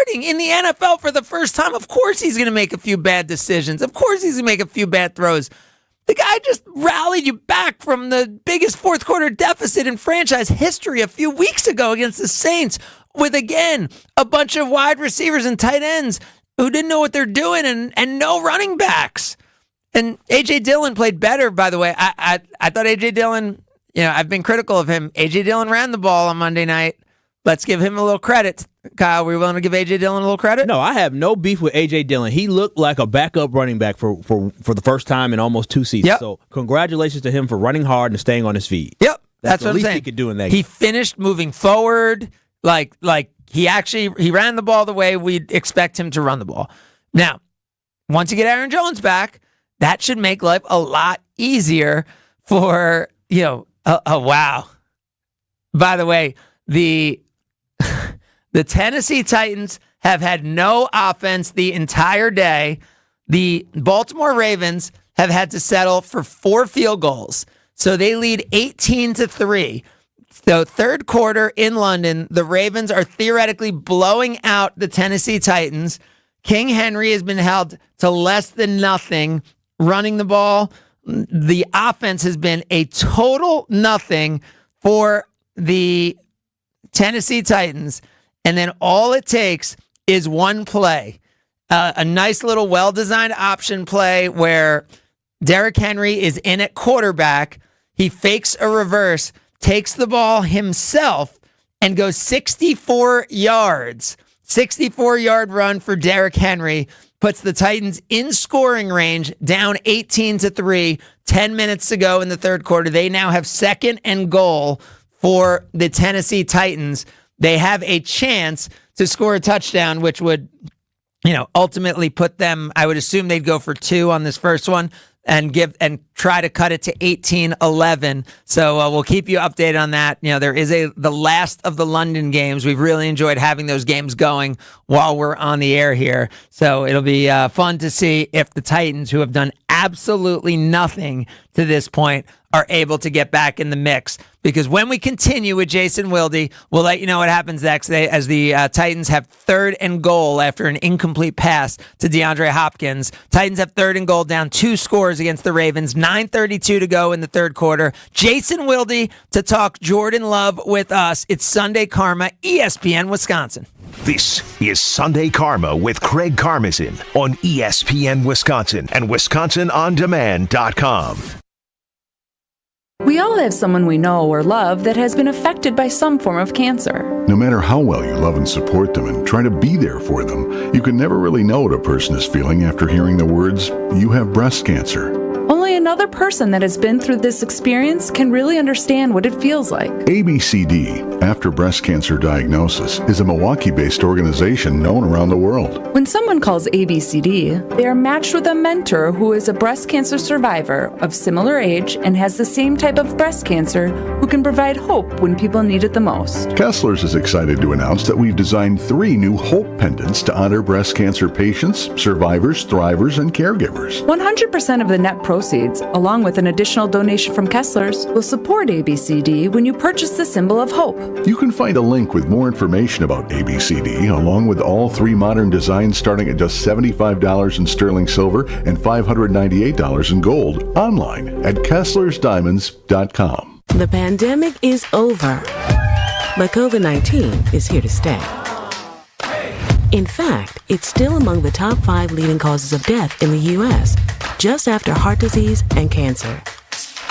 starting in the NFL for the first time. Of course he's going to make a few bad decisions. Of course he's going to make a few bad throws. The guy just rallied you back from the biggest fourth quarter deficit in franchise history a few weeks ago against the Saints with, again, a bunch of wide receivers and tight ends who didn't know what they're doing and no running backs. And A.J. Dillon played better, by the way. I thought A.J. Dillon, I've been critical of him. A.J. Dillon ran the ball on Monday night. Let's give him a little credit. Kyle, were you willing to give A.J. Dillon a little credit? No, I have no beef with A.J. Dillon. He looked like a backup running back for the first time in almost 2 seasons. Yep. So congratulations to him for running hard and staying on his feet. Yep, that's the what I'm least saying. he could do in that He game. finished moving forward. Like he ran the ball the way we'd expect him to run the ball. Now, once you get Aaron Jones back, that should make life a lot easier for, wow. By the way, the Tennessee Titans have had no offense the entire day. The Baltimore Ravens have had to settle for 4 field goals. So they lead 18-3. So third quarter in London, the Ravens are theoretically blowing out the Tennessee Titans. King Henry has been held to less than nothing running the ball. The offense has been a total nothing for the Tennessee Titans. And then all it takes is one play, a nice little well-designed option play where Derrick Henry is in at quarterback. He fakes a reverse, takes the ball himself, and goes 64 yards. 64-yard run for Derrick Henry puts the Titans in scoring range, down 18-3, 10 minutes to go in the third quarter. They now have 2nd and goal for the Tennessee Titans. They have a chance to score a touchdown, which would, ultimately put them, I would assume they'd go for 2 on this first one and try to cut it to 18-11. So we'll keep you updated on that. There is the last of the London games. We've really enjoyed having those games going while we're on the air here. So it'll be fun to see if the Titans, who have done absolutely nothing to this point, are able to get back in the mix. Because when we continue with Jason Wilde, we'll let you know what happens next as the Titans have 3rd and goal after an incomplete pass to DeAndre Hopkins. Titans have 3rd and goal, down 2 scores against the Ravens, 9:32 to go in the third quarter. Jason Wilde to talk Jordan Love with us. It's Sunday Karma, ESPN Wisconsin. This is Sunday Karma with Craig Karmazin on ESPN Wisconsin and WisconsinOnDemand.com. We all have someone we know or love that has been affected by some form of cancer. No matter how well you love and support them and try to be there for them, you can never really know what a person is feeling after hearing the words, "You have breast cancer." Only another person that has been through this experience can really understand what it feels like. ABCD, After Breast Cancer Diagnosis, is a Milwaukee-based organization known around the world. When someone calls ABCD, they are matched with a mentor who is a breast cancer survivor of similar age and has the same type of breast cancer, who can provide hope when people need it the most. Kessler's is excited to announce that we've designed 3 new Hope pendants to honor breast cancer patients, survivors, thrivers, and caregivers. 100% of the net proceeds, along with an additional donation from Kessler's, will support ABCD when you purchase the symbol of hope. You can find a link with more information about ABCD, along with all 3 modern designs starting at just $75 in sterling silver and $598 in gold, online at KesslersDiamonds.com. The pandemic is over, but COVID-19 is here to stay. In fact, it's still among the top 5 leading causes of death in the U.S., just after heart disease and cancer.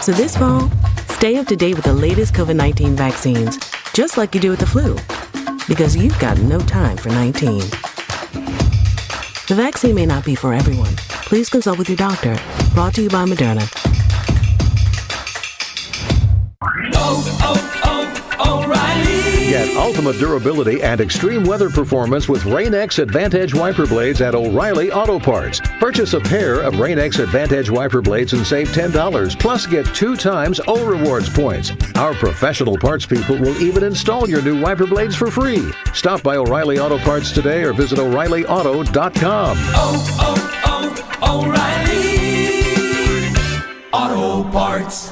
So this fall, stay up to date with the latest COVID-19 vaccines, just like you do with the flu, because you've got no time for 19. The vaccine may not be for everyone. Please consult with your doctor. Brought to you by Moderna. Get ultimate durability and extreme weather performance with Rain-X Advantage wiper blades at O'Reilly Auto Parts. Purchase a pair of Rain-X Advantage wiper blades and save $10, plus get 2 times O Rewards points. Our professional parts people will even install your new wiper blades for free. Stop by O'Reilly Auto Parts today or visit O'ReillyAuto.com. O'Reilly Auto Parts.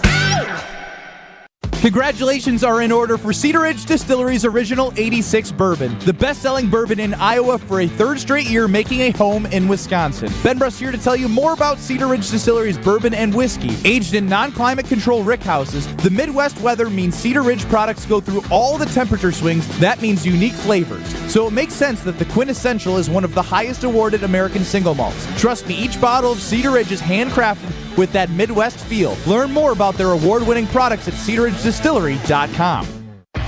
Congratulations are in order for Cedar Ridge Distillery's original 86 bourbon, the best-selling bourbon in Iowa for a third straight year, making a home in Wisconsin. Ben Bruss here to tell you more about Cedar Ridge Distillery's bourbon and whiskey. Aged in non-climate control rick houses, the Midwest weather means Cedar Ridge products go through all the temperature swings. That means unique flavors. So it makes sense that the Quintessential is one of the highest awarded American single malts. Trust me, each bottle of Cedar Ridge is handcrafted with that Midwest feel. Learn more about their award-winning products at cedarridgedistillery.com.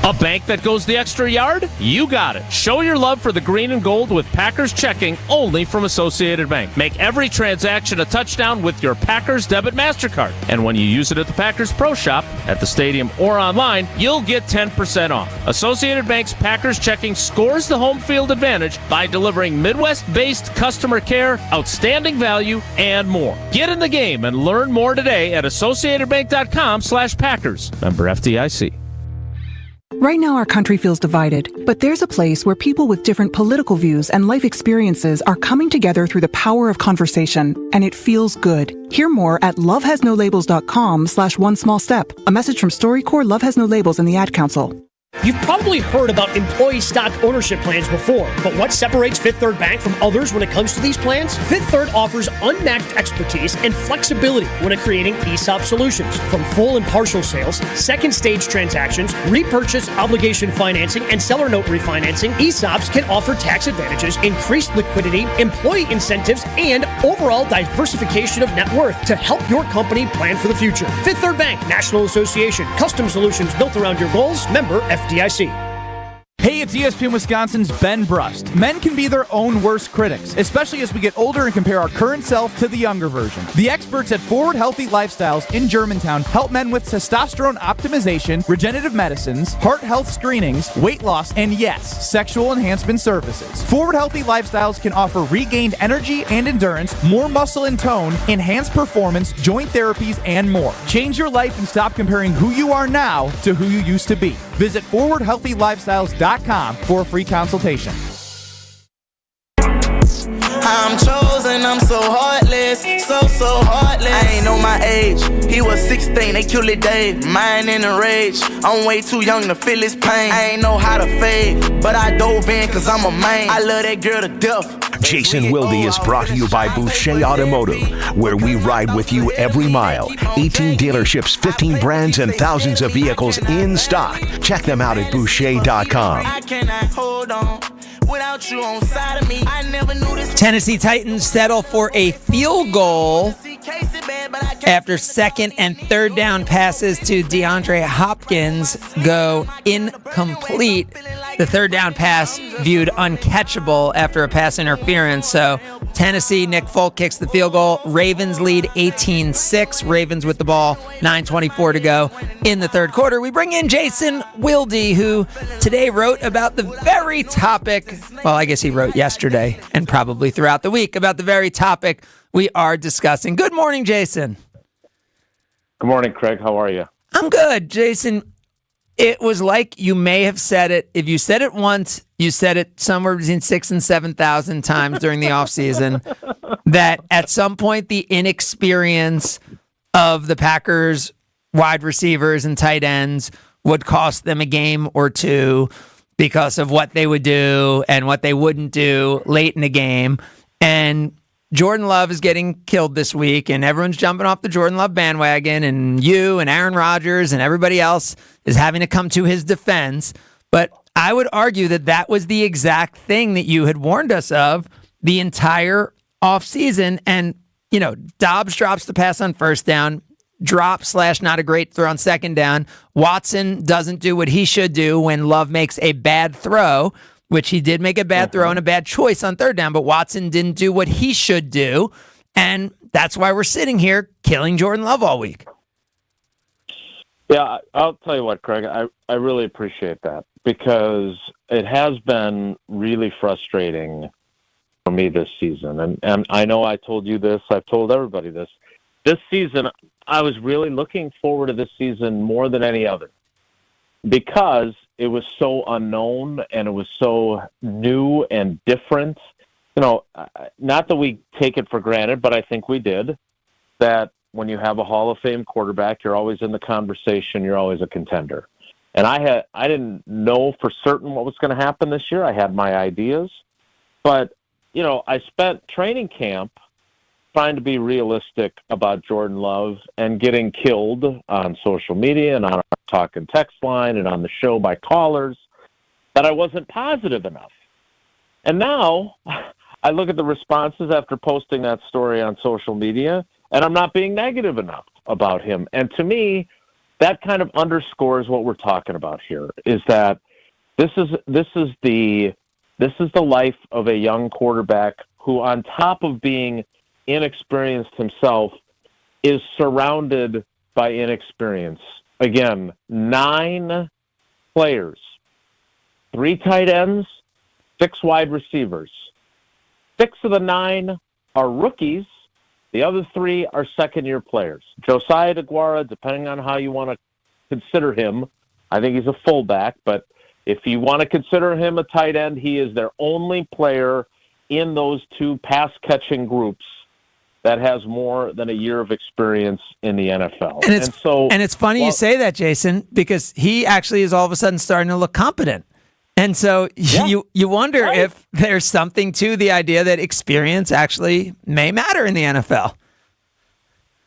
A bank that goes the extra yard? You got it. Show your love for the green and gold with Packers checking only from Associated Bank. Make every transaction a touchdown with your Packers debit MasterCard. And when you use it at the Packers Pro Shop, at the stadium, or online, you'll get 10% off. Associated Bank's Packers checking scores the home field advantage by delivering Midwest-based customer care, outstanding value, and more. Get in the game and learn more today at associatedbank.com/Packers. Member FDIC. Right now, our country feels divided, but there's a place where people with different political views and life experiences are coming together through the power of conversation, and it feels good. Hear more at lovehasnolabels.com/one-small-step. A message from StoryCorps, Love Has No Labels, and the Ad Council. You've probably heard about employee stock ownership plans before, but what separates Fifth Third Bank from others when it comes to these plans? Fifth Third offers unmatched expertise and flexibility when creating ESOP solutions. From full and partial sales, second stage transactions, repurchase obligation financing, and seller note refinancing, ESOPs can offer tax advantages, increased liquidity, employee incentives, and overall diversification of net worth to help your company plan for the future. Fifth Third Bank, National Association, custom solutions built around your goals, member FDIC. Hey, it's ESPN Wisconsin's Ben Brust. Men can be their own worst critics, especially as we get older and compare our current self to the younger version. The experts at Forward Healthy Lifestyles in Germantown help men with testosterone optimization, regenerative medicines, heart health screenings, weight loss, and yes, sexual enhancement services. Forward Healthy Lifestyles can offer regained energy and endurance, more muscle and tone, enhanced performance, joint therapies, and more. Change your life and stop comparing who you are now to who you used to be. Visit forwardhealthylifestyles.com for a free consultation. I'm chosen, I'm so heartless, so heartless. I ain't know my age, he was 16, they killed it Dave, mine in a rage. I'm way too young to feel his pain. I ain't know how to fade, but I dove in cause I'm a man. I love that girl to death. Jason Wilde is brought to you by Boucher Automotive, where we ride with you every mile. 18 dealerships, 15 brands, and thousands of vehicles in stock. Check them out at Boucher.com. I cannot hold on without you on side of me. I never knew this. Tennessee Titans settle for a field goal after second and third down passes to DeAndre Hopkins go incomplete. The third down pass viewed uncatchable after a pass interference. So Tennessee, Nick Folk kicks the field goal. Ravens lead 18-6. Ravens with the ball, 9:24 to go in the third quarter. We bring in Jason Wilde, who today wrote about the very topic. Well, I guess he wrote yesterday and probably throughout the week about the very topic we are discussing. Good morning, Jason. Good morning, Craig. How are you? I'm good, Jason. It was like you may have said it. If you said it once, you said it somewhere between 6,000 and 7,000 times during the offseason, that at some point the inexperience of the Packers wide receivers and tight ends would cost them a game or two because of what they would do and what they wouldn't do late in the game. And Jordan Love is getting killed this week, and everyone's jumping off the Jordan Love bandwagon, and you and Aaron Rodgers and everybody else is having to come to his defense. But I would argue that that was the exact thing that you had warned us of the entire offseason. And, you know, Dobbs drops the pass on first down, not a great throw on second down. Watson doesn't do what he should do when Love makes a bad throw, which he did make a bad throw and a bad choice on third down, but Watson didn't do what he should do. And that's why we're sitting here killing Jordan Love all week. Yeah, I'll tell you what, Craig, I really appreciate that because it has been really frustrating for me this season. And I know I told you this, I've told everybody this. This season, I was really looking forward to this season more than any other because it was so unknown and it was so new and different. You know, not that we take it for granted, but I think we did, that when you have a Hall of Fame quarterback, you're always in the conversation. You're always a contender. And I didn't know for certain what was going to happen this year. I had my ideas. But, I spent training camp trying to be realistic about Jordan Love and getting killed on social media and on our talk and text line and on the show by callers that I wasn't positive enough. And now I look at the responses after posting that story on social media, and I'm not being negative enough about him. And to me, that kind of underscores what we're talking about here, is that this is the life of a young quarterback who, on top of being inexperienced himself, is surrounded by inexperience. Again, 9 players, 3 tight ends, 6 wide receivers. 6 of the 9 are rookies. The other 3 are second-year players. Josiah DeGuara, depending on how you want to consider him, I think he's a fullback, but if you want to consider him a tight end, he is their only player in those 2 pass-catching groups that has more than a year of experience in the NFL. And it's funny you say that, Jason, because he actually is all of a sudden starting to look competent. And so you wonder if there's something to the idea that experience actually may matter in the NFL.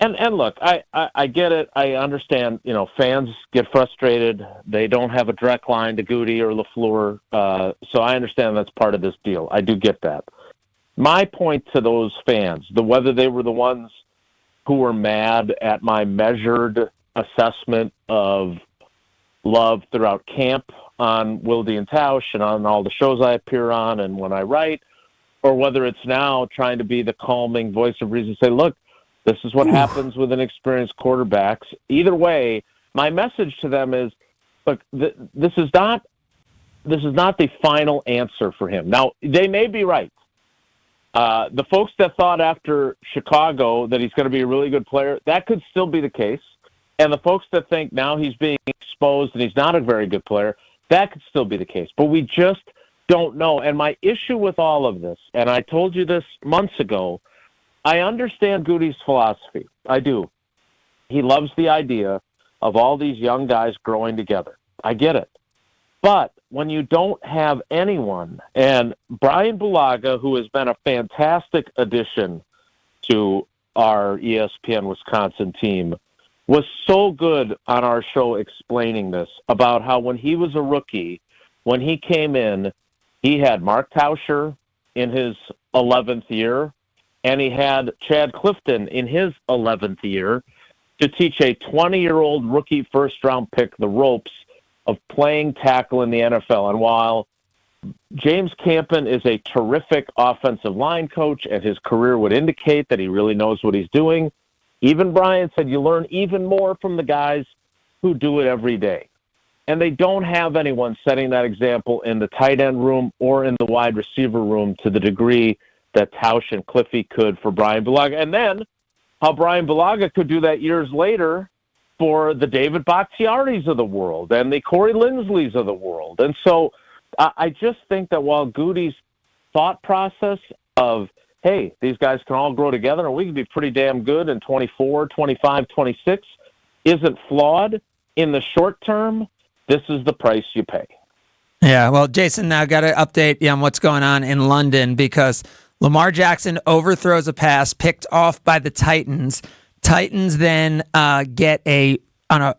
And look, I get it. I understand, fans get frustrated. They don't have a direct line to Goody or LaFleur. So I understand that's part of this deal. I do get that. My point to those fans, whether they were the ones who were mad at my measured assessment of Love throughout camp on Wilde and Tausch and on all the shows I appear on and when I write, or whether it's now trying to be the calming voice of reason, say, look, this is what happens with inexperienced quarterbacks. Either way, my message to them is, look, this is not the final answer for him. Now, they may be right. The folks that thought after Chicago that he's going to be a really good player, that could still be the case. And the folks that think now he's being exposed and he's not a very good player, that could still be the case. But we just don't know. And my issue with all of this, and I told you this months ago, I understand Goody's philosophy. I do. He loves the idea of all these young guys growing together. I get it. But when you don't have anyone, and Brian Bulaga, who has been a fantastic addition to our ESPN Wisconsin team, was so good on our show explaining this, about how when he was a rookie, when he came in, he had Mark Tauscher in his 11th year, and he had Chad Clifton in his 11th year to teach a 20-year-old rookie first-round pick the ropes of playing tackle in the NFL. And while James Campen is a terrific offensive line coach, and his career would indicate that he really knows what he's doing, even Brian said you learn even more from the guys who do it every day. And they don't have anyone setting that example in the tight end room or in the wide receiver room to the degree that Tausch and Cliffy could for Brian Bulaga. And then how Brian Bulaga could do that years later for the David Bakhtiaris of the world and the Corey Linsleys of the world. And so I just think that while Goody's thought process of, hey, these guys can all grow together and we can be pretty damn good in 24, 25, 26, isn't flawed, in the short term, this is the price you pay. Yeah, well, Jason, now got to update you on what's going on in London, because Lamar Jackson overthrows a pass picked off by the Titans. Titans then get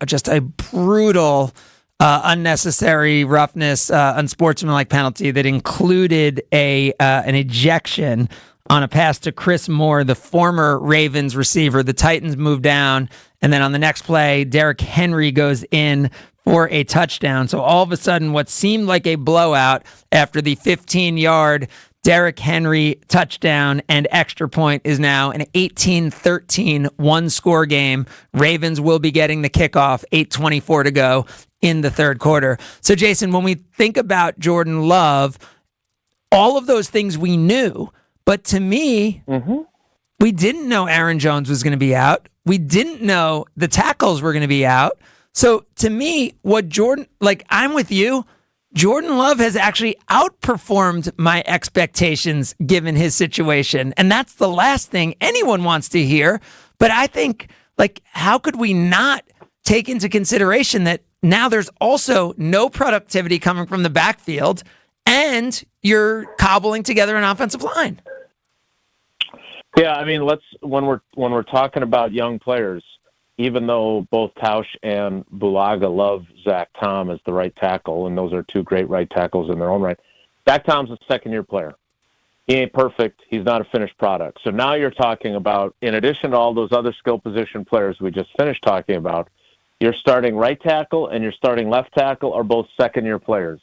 just a brutal, unnecessary roughness, unsportsmanlike penalty that included an ejection on a pass to Chris Moore, the former Ravens receiver. The Titans move down, and then on the next play, Derrick Henry goes in for a touchdown. So all of a sudden, what seemed like a blowout after the 15-yard Derrick Henry touchdown and extra point is now an 18-13 one-score game. Ravens will be getting the kickoff, 8:24 to go in the third quarter. So, Jason, when we think about Jordan Love, all of those things we knew, but to me, we didn't know Aaron Jones was going to be out. We didn't know the tackles were going to be out. So to me, I'm with you. Jordan Love has actually outperformed my expectations given his situation. And that's the last thing anyone wants to hear. But I think Like, how could we not take into consideration that now there's also no productivity coming from the backfield and you're cobbling together an offensive line? Yeah, I mean, when we're talking about young players, even though both Tausch and Bulaga love Zach Tom as the right tackle, and those are two great right tackles in their own right, Zach Tom's a second-year player. He ain't perfect. He's not a finished product. So now you're talking about, in addition to all those other skill position players we just finished talking about, your starting right tackle and your starting left tackle are both second-year players.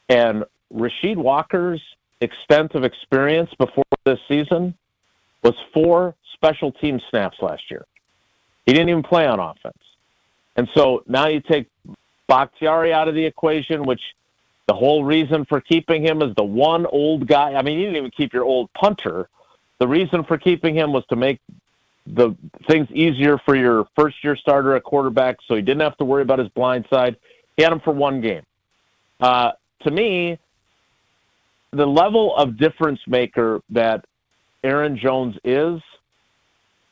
And Rasheed Walker's extent of experience before this season was 4 special team snaps last year. He didn't even play on offense. And so now you take Bakhtiari out of the equation, which the whole reason for keeping him is the one old guy. I mean, you didn't even keep your old punter. The reason for keeping him was to make the things easier for your first-year starter at quarterback so he didn't have to worry about his blind side. He had him for one game. To me, the level of difference maker that Aaron Jones is,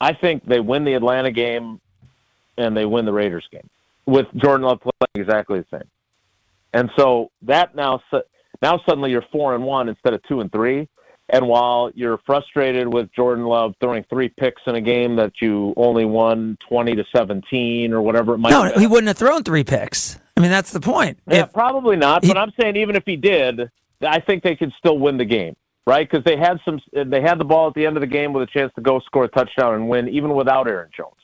I think they win the Atlanta game and they win the Raiders game with Jordan Love playing exactly the same. And so that now suddenly you're 4-1 instead of 2-3. And while you're frustrated with Jordan Love throwing 3 picks in a game that you only won 20-17 or whatever it might be. No, he wouldn't have thrown 3 picks. I mean, that's the point. Yeah, probably not. But I'm saying even if he did, I think they could still win the game. Right, because they had the ball at the end of the game with a chance to go score a touchdown and win, even without Aaron Jones.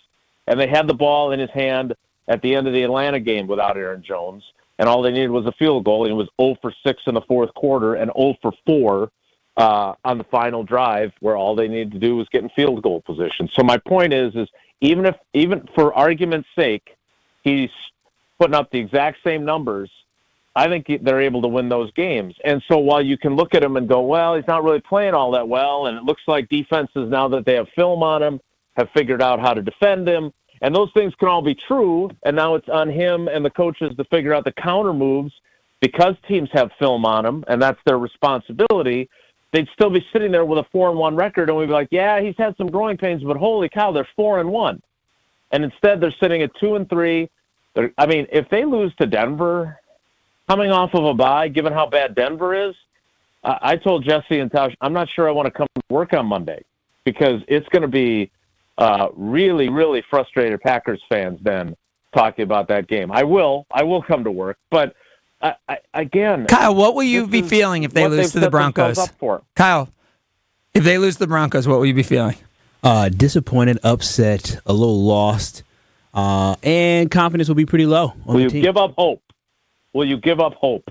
And they had the ball in his hand at the end of the Atlanta game without Aaron Jones, and all they needed was a field goal. And it was 0 for 6 in the fourth quarter and 0 for 4 on the final drive, where all they needed to do was get in field goal position. So my point is even for argument's sake, he's putting up the exact same numbers, I think they're able to win those games. And so while you can look at him and go, well, he's not really playing all that well, and it looks like defenses, now that they have film on him, have figured out how to defend him, and those things can all be true, and now it's on him and the coaches to figure out the counter moves because teams have film on him, and that's their responsibility. They'd still be sitting there with a 4-1 record, and we'd be like, yeah, he's had some growing pains, but holy cow, they're 4-1. And instead they're sitting at 2-3. I mean, if they lose to Denver coming off of a bye, given how bad Denver is, I told Jesse and Tausch, I'm not sure I want to come to work on Monday because it's going to be really, really frustrated Packers fans then talking about that game. I will come to work, but again, Kyle, what will you be feeling if they lose to the Broncos? Kyle, if they lose to the Broncos, what will you be feeling? Disappointed, upset, a little lost, and confidence will be pretty low. Will you give up hope? Will you give up hope?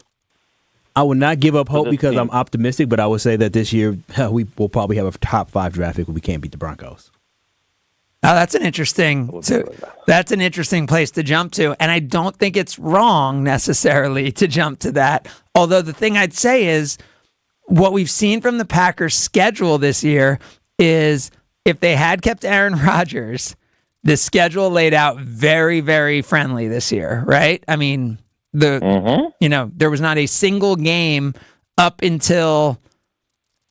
I will not give up hope because I'm optimistic, but I would say that this year we will probably have a top 5 draft pick when we can't beat the Broncos. Oh, that's an interesting place to jump to, and I don't think it's wrong necessarily to jump to that. Although the thing I'd say is what we've seen from the Packers' schedule this year is if they had kept Aaron Rodgers, the schedule laid out very, very friendly this year, right? I mean, there was not a single game up until,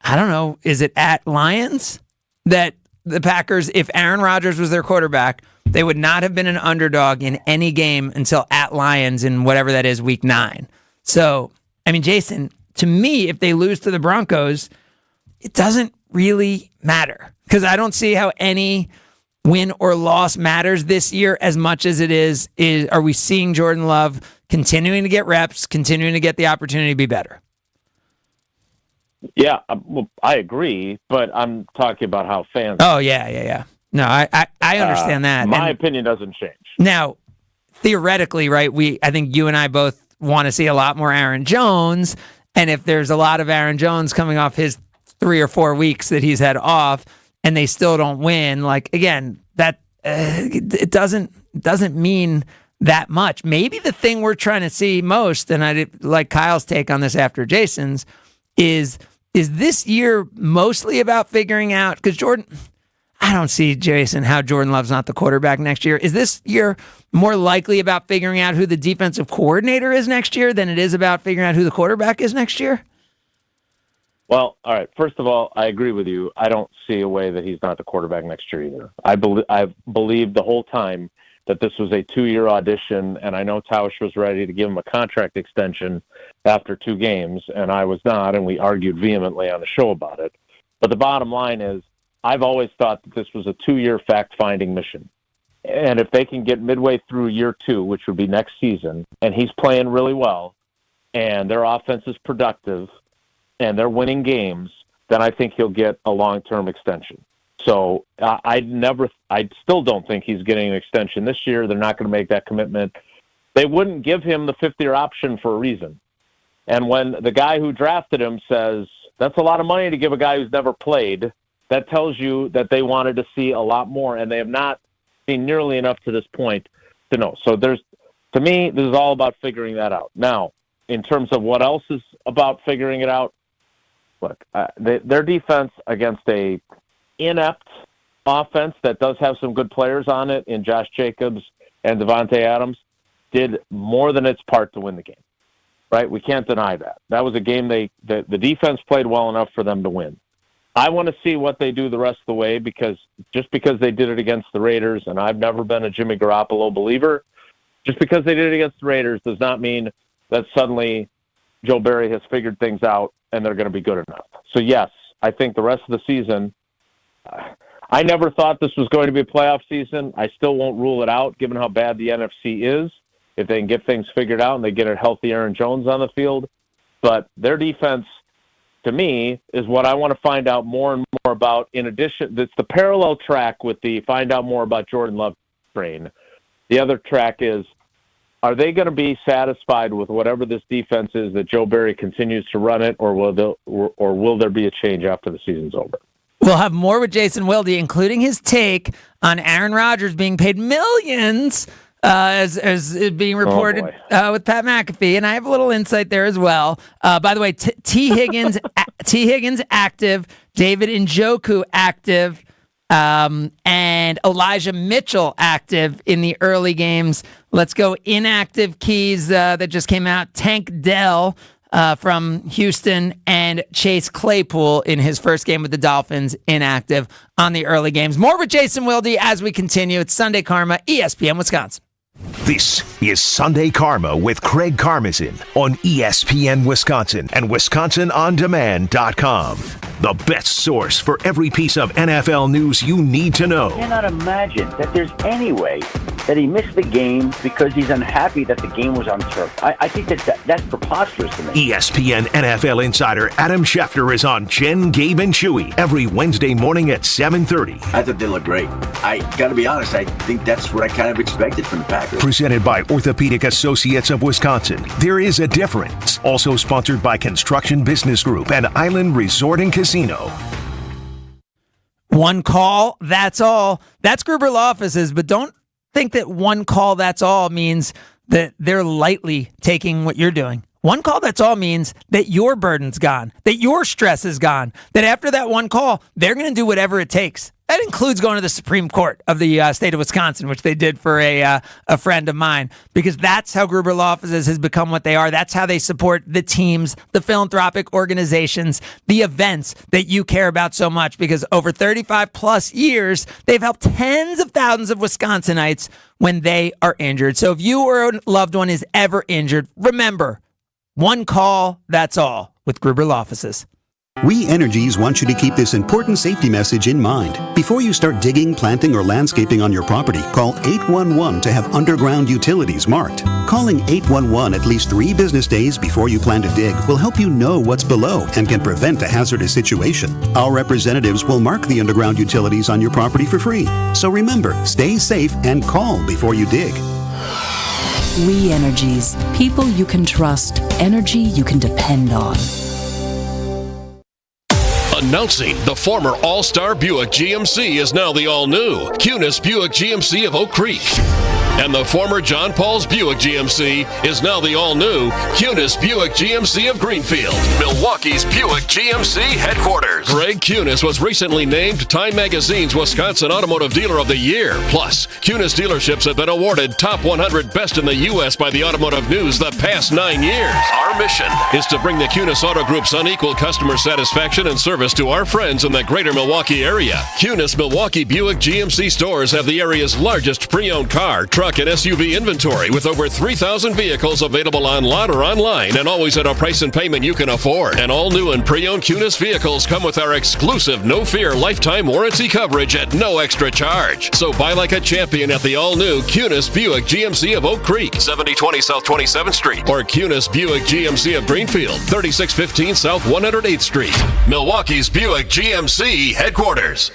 I don't know, is it at Lions that the Packers, if Aaron Rodgers was their quarterback, they would not have been an underdog in any game until at Lions in whatever that is, week 9. So, I mean, Jason, to me, if they lose to the Broncos, it doesn't really matter because I don't see how any win or loss matters this year as much as it is are we seeing Jordan Love continuing to get reps, continuing to get the opportunity to be better? Yeah, well, I agree, but I'm talking about how fans... Oh, yeah. No, I understand that. My opinion doesn't change. Now, theoretically, right, I think you and I both want to see a lot more Aaron Jones, and if there's a lot of Aaron Jones coming off his 3 or 4 weeks that he's had off, and they still don't win, like, again, that it doesn't mean that much. Maybe the thing we're trying to see most, and I like Kyle's take on this after Jason's, is this year mostly about figuring out, because Jordan, I don't see, Jason, how Jordan Love's not the quarterback next year. Is this year more likely about figuring out who the defensive coordinator is next year than it is about figuring out who the quarterback is next year? Well, all right. First of all, I agree with you. I don't see a way that he's not the quarterback next year either. I've believed the whole time that this was a 2-year audition, and I know Tausch was ready to give him a contract extension after 2 games, and I was not, and we argued vehemently on the show about it. But the bottom line is, I've always thought that this was a 2-year fact-finding mission. And if they can get midway through year 2, which would be next season, and he's playing really well, and their offense is productive, and they're winning games, then I think he'll get a long-term extension. So I still don't think he's getting an extension this year. They're not going to make that commitment. They wouldn't give him the 5th-year option for a reason. And when the guy who drafted him says, that's a lot of money to give a guy who's never played, that tells you that they wanted to see a lot more, and they have not seen nearly enough to this point to know. So to me, this is all about figuring that out. Now, in terms of what else is about figuring it out, look, their defense against a inept offense that does have some good players on it in Josh Jacobs and Devontae Adams did more than its part to win the game, right? We can't deny that. That was a game the defense played well enough for them to win. I want to see what they do the rest of the way, because just because they did it against the Raiders, and I've never been a Jimmy Garoppolo believer, just because they did it against the Raiders does not mean that suddenly Joe Barry has figured things out and they're going to be good enough. So yes, I think the rest of the season, I never thought this was going to be a playoff season. I still won't rule it out given how bad the NFC is, if they can get things figured out and they get a healthy Aaron Jones on the field. But their defense, to me, is what I want to find out more and more about. In addition, it's the parallel track with the find out more about Jordan Love train. The other track is, are they going to be satisfied with whatever this defense is that Joe Barry continues to run it, or will there be a change after the season's over? We'll have more with Jason Wilde, including his take on Aaron Rodgers being paid millions, as being reported with Pat McAfee, and I have a little insight there as well. By the way, T. Higgins active, David Njoku active, and Elijah Mitchell active in the early games. Let's go inactive keys that just came out. Tank Dell from Houston and Chase Claypool in his first game with the Dolphins inactive on the early games. More with Jason Wilde as we continue. It's Sunday Karma, ESPN Wisconsin. This is Sunday Karma with Craig Karmazin on ESPN Wisconsin and WisconsinOnDemand.com. The best source for every piece of NFL news you need to know. I cannot imagine that there's any way that he missed the game because he's unhappy that the game was on turf. I think that's preposterous to me. ESPN NFL insider Adam Schefter is on Jen, Gabe, and Chewy every Wednesday morning at 7:30. I thought they looked great. I got to be honest, I think that's what I kind of expected from the Packers. Presented by Orthopedic Associates of Wisconsin. There is a difference. Also sponsored by Construction Business Group and Island Resort and Casino. One call, that's all. That's Gruber Law Offices, but don't think that one call, that's all means that they're lightly taking what you're doing. One call, that's all means that your burden's gone, that your stress is gone, that after that one call, they're going to do whatever it takes. That includes going to the Supreme Court of the state of Wisconsin, which they did for a friend of mine, because that's how Gruber Law Offices has become what they are. That's how they support the teams, the philanthropic organizations, the events that you care about so much, because over 35 plus years, they've helped tens of thousands of Wisconsinites when they are injured. So if you or a loved one is ever injured, remember, one call, that's all with Gruber Law Offices. We Energies want you to keep this important safety message in mind. Before you start digging, planting, or landscaping on your property, call 811 to have underground utilities marked. Calling 811 at least 3 business days before you plan to dig will help you know what's below and can prevent a hazardous situation. Our representatives will mark the underground utilities on your property for free. So remember, stay safe and call before you dig. We Energies. People you can trust. Energy you can depend on. Announcing the former All-Star Buick GMC is now the all-new Cunis Buick GMC of Oak Creek. And the former John Paul's Buick GMC is now the all-new Kunes Buick GMC of Greenfield, Milwaukee's Buick GMC headquarters. Greg Kunes was recently named Time Magazine's Wisconsin Automotive Dealer of the Year. Plus, Kunes dealerships have been awarded Top 100 Best in the U.S. by the Automotive News the past 9 years. Our mission is to bring the Kunes Auto Group's unequaled customer satisfaction and service to our friends in the greater Milwaukee area. Kunes Milwaukee Buick GMC stores have the area's largest pre-owned car, truck, and SUV inventory with over 3,000 vehicles available on lot or online and always at a price and payment you can afford. And all new and pre-owned Kunes vehicles come with our exclusive no-fear lifetime warranty coverage at no extra charge. So buy like a champion at the all-new Kunes Buick GMC of Oak Creek, 7020 South 27th Street, or Kunes Buick GMC of Greenfield, 3615 South 108th Street. Milwaukee's Buick GMC headquarters.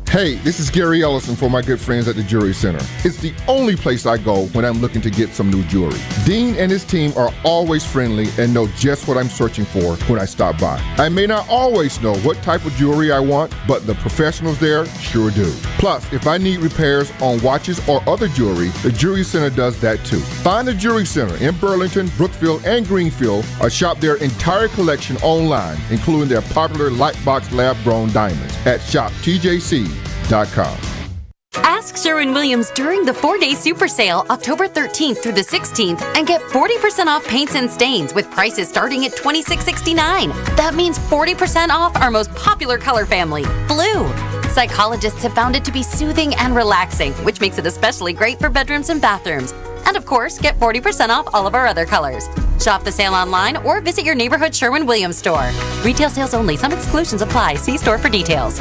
Hey, this is Gary Ellison for my good friends at the Jewelry Center. It's the only place I go when I'm looking to get some new jewelry. Dean and his team are always friendly and know just what I'm searching for when I stop by. I may not always know what type of jewelry I want, but the professionals there sure do. Plus, if I need repairs on watches or other jewelry, the Jewelry Center does that too. Find the Jewelry Center in Burlington, Brookfield, and Greenfield, or shop their entire collection online, including their popular Lightbox lab-grown diamonds at shoptjc.com. Ask Sherwin-Williams during the 4-day super sale, October 13th through the 16th, and get 40% off paints and stains with prices starting at $26.69. That means 40% off our most popular color family, blue. Psychologists have found it to be soothing and relaxing, which makes it especially great for bedrooms and bathrooms. And of course, get 40% off all of our other colors. Shop the sale online or visit your neighborhood Sherwin-Williams store. Retail sales only. Some exclusions apply. See store for details.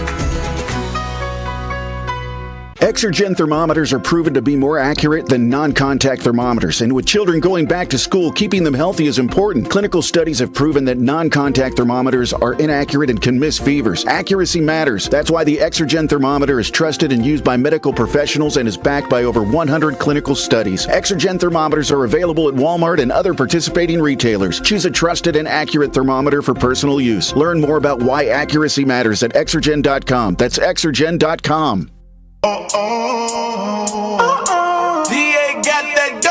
Exergen thermometers are proven to be more accurate than non-contact thermometers, and with children going back to school, keeping them healthy is important. Clinical studies have proven that non-contact thermometers are inaccurate and can miss fevers. Accuracy matters. That's why the Exergen thermometer is trusted and used by medical professionals and is backed by over 100 clinical studies. Exergen thermometers are available at Walmart and other participating retailers. Choose a trusted and accurate thermometer for personal use. Learn more about why accuracy matters at Exergen.com. That's Exergen.com. DA got that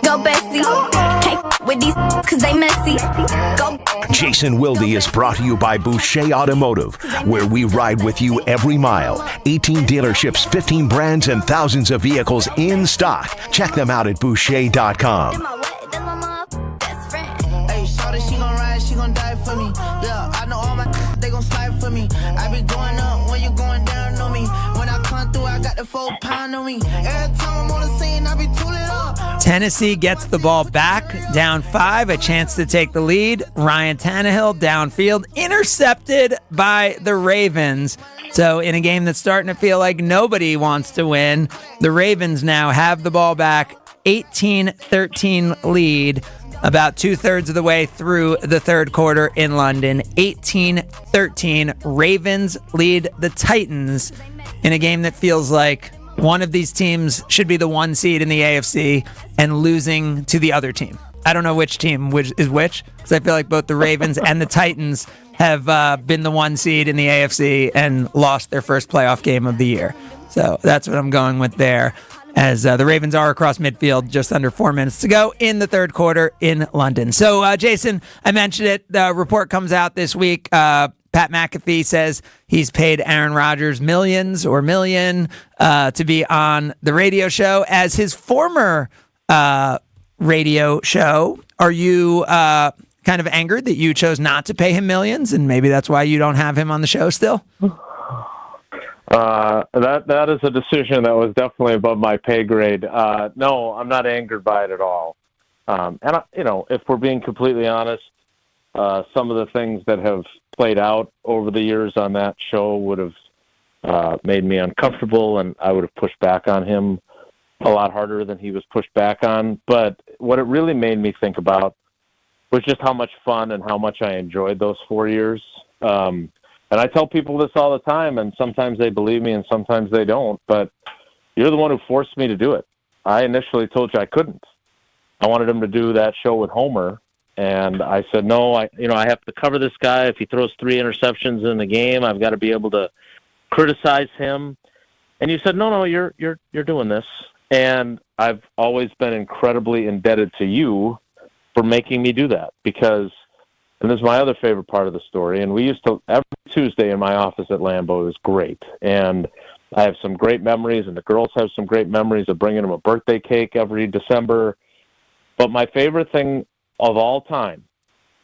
Go, Bessie. Can't with these cause they messy. Go. Jason Wilde is brought to you by Boucher Automotive, where we ride with you every mile. 18 dealerships, 15 brands, and thousands of vehicles in stock. Check them out at Boucher.com. Hey, shorty, she gon' ride, she gon' die for me. Yeah, I know all my they gon' slide for me. I be going up when you going down on me. When I come through, I got the 4 pound on me. Every time I'm on the scene, I be tooling up. Tennessee gets the ball back, down 5, a chance to take the lead. Ryan Tannehill downfield, intercepted by the Ravens. So in a game that's starting to feel like nobody wants to win, the Ravens now have the ball back, 18-13 lead. About 2/3 of the way through the third quarter in London. 18-13. Ravens lead the Titans in a game that feels like one of these teams should be the 1 seed in the AFC and losing to the other team. I don't know which team is which, because I feel like both the Ravens and the Titans have been the 1 seed in the AFC and lost their first playoff game of the year. So that's what I'm going with there, as the Ravens are across midfield, just under 4 minutes to go in the third quarter in London. So, Jason, I mentioned it. The report comes out this week. Pat McAfee says he's paid Aaron Rodgers millions or million to be on the radio show. As his former radio show, are you kind of angered that you chose not to pay him millions, and maybe that's why you don't have him on the show still? That is a decision that was definitely above my pay grade. No, I'm not angered by it at all. If we're being completely honest, some of the things that have played out over the years on that show would have made me uncomfortable, and I would have pushed back on him a lot harder than he was pushed back on. But what it really made me think about was just how much fun and how much I enjoyed those 4 years. And I tell people this all the time, and sometimes they believe me and sometimes they don't, but you're the one who forced me to do it. I initially told you I couldn't. I wanted him to do that show with Homer, and I said, no, I have to cover this guy. If he throws 3 interceptions in the game, I've got to be able to criticize him. And you said, no, you're doing this. And I've always been incredibly indebted to you for making me do that because, and this is my other favorite part of the story, and we used to, every Tuesday in my office at Lambeau, it was great. And I have some great memories, and the girls have some great memories of bringing them a birthday cake every December. But my favorite thing of all time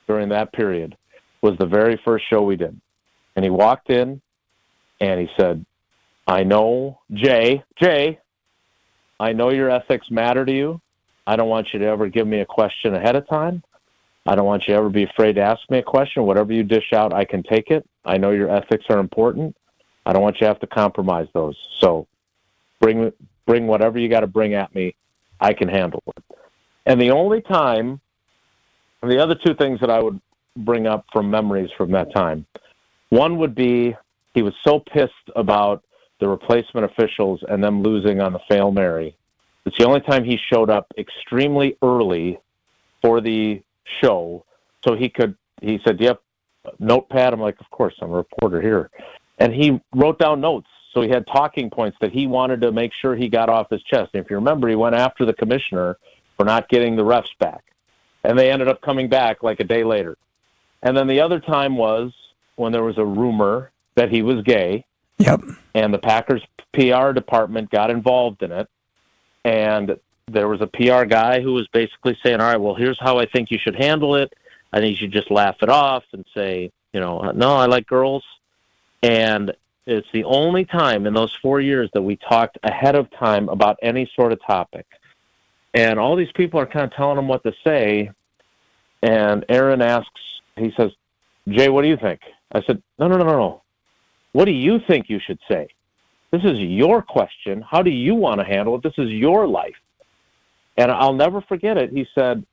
during that period was the very first show we did. And he walked in, and he said, I know, Jay, I know your ethics matter to you. I don't want you to ever give me a question ahead of time. I don't want you to ever be afraid to ask me a question. Whatever you dish out, I can take it. I know your ethics are important. I don't want you to have to compromise those. So bring whatever you got to bring at me. I can handle it. And the only time, and the other two things that I would bring up from memories from that time, one would be he was so pissed about the replacement officials and them losing on the Fail Mary. It's the only time he showed up extremely early for the show. So he said, do you have a notepad? I'm like, of course, I'm a reporter here. And he wrote down notes. So he had talking points that he wanted to make sure he got off his chest. And if you remember, he went after the commissioner for not getting the refs back. And they ended up coming back like a day later. And then the other time was when there was a rumor that he was gay. Yep. And the Packers PR department got involved in it. And there was a PR guy who was basically saying, all right, well, here's how I think you should handle it. I think you should just laugh it off and say, no, I like girls. And it's the only time in those 4 years that we talked ahead of time about any sort of topic. And all these people are kind of telling him what to say. And Aaron asks, he says, Jay, what do you think? I said, no. What do you think you should say? This is your question. How do you want to handle it? This is your life. And I'll never forget it. He said,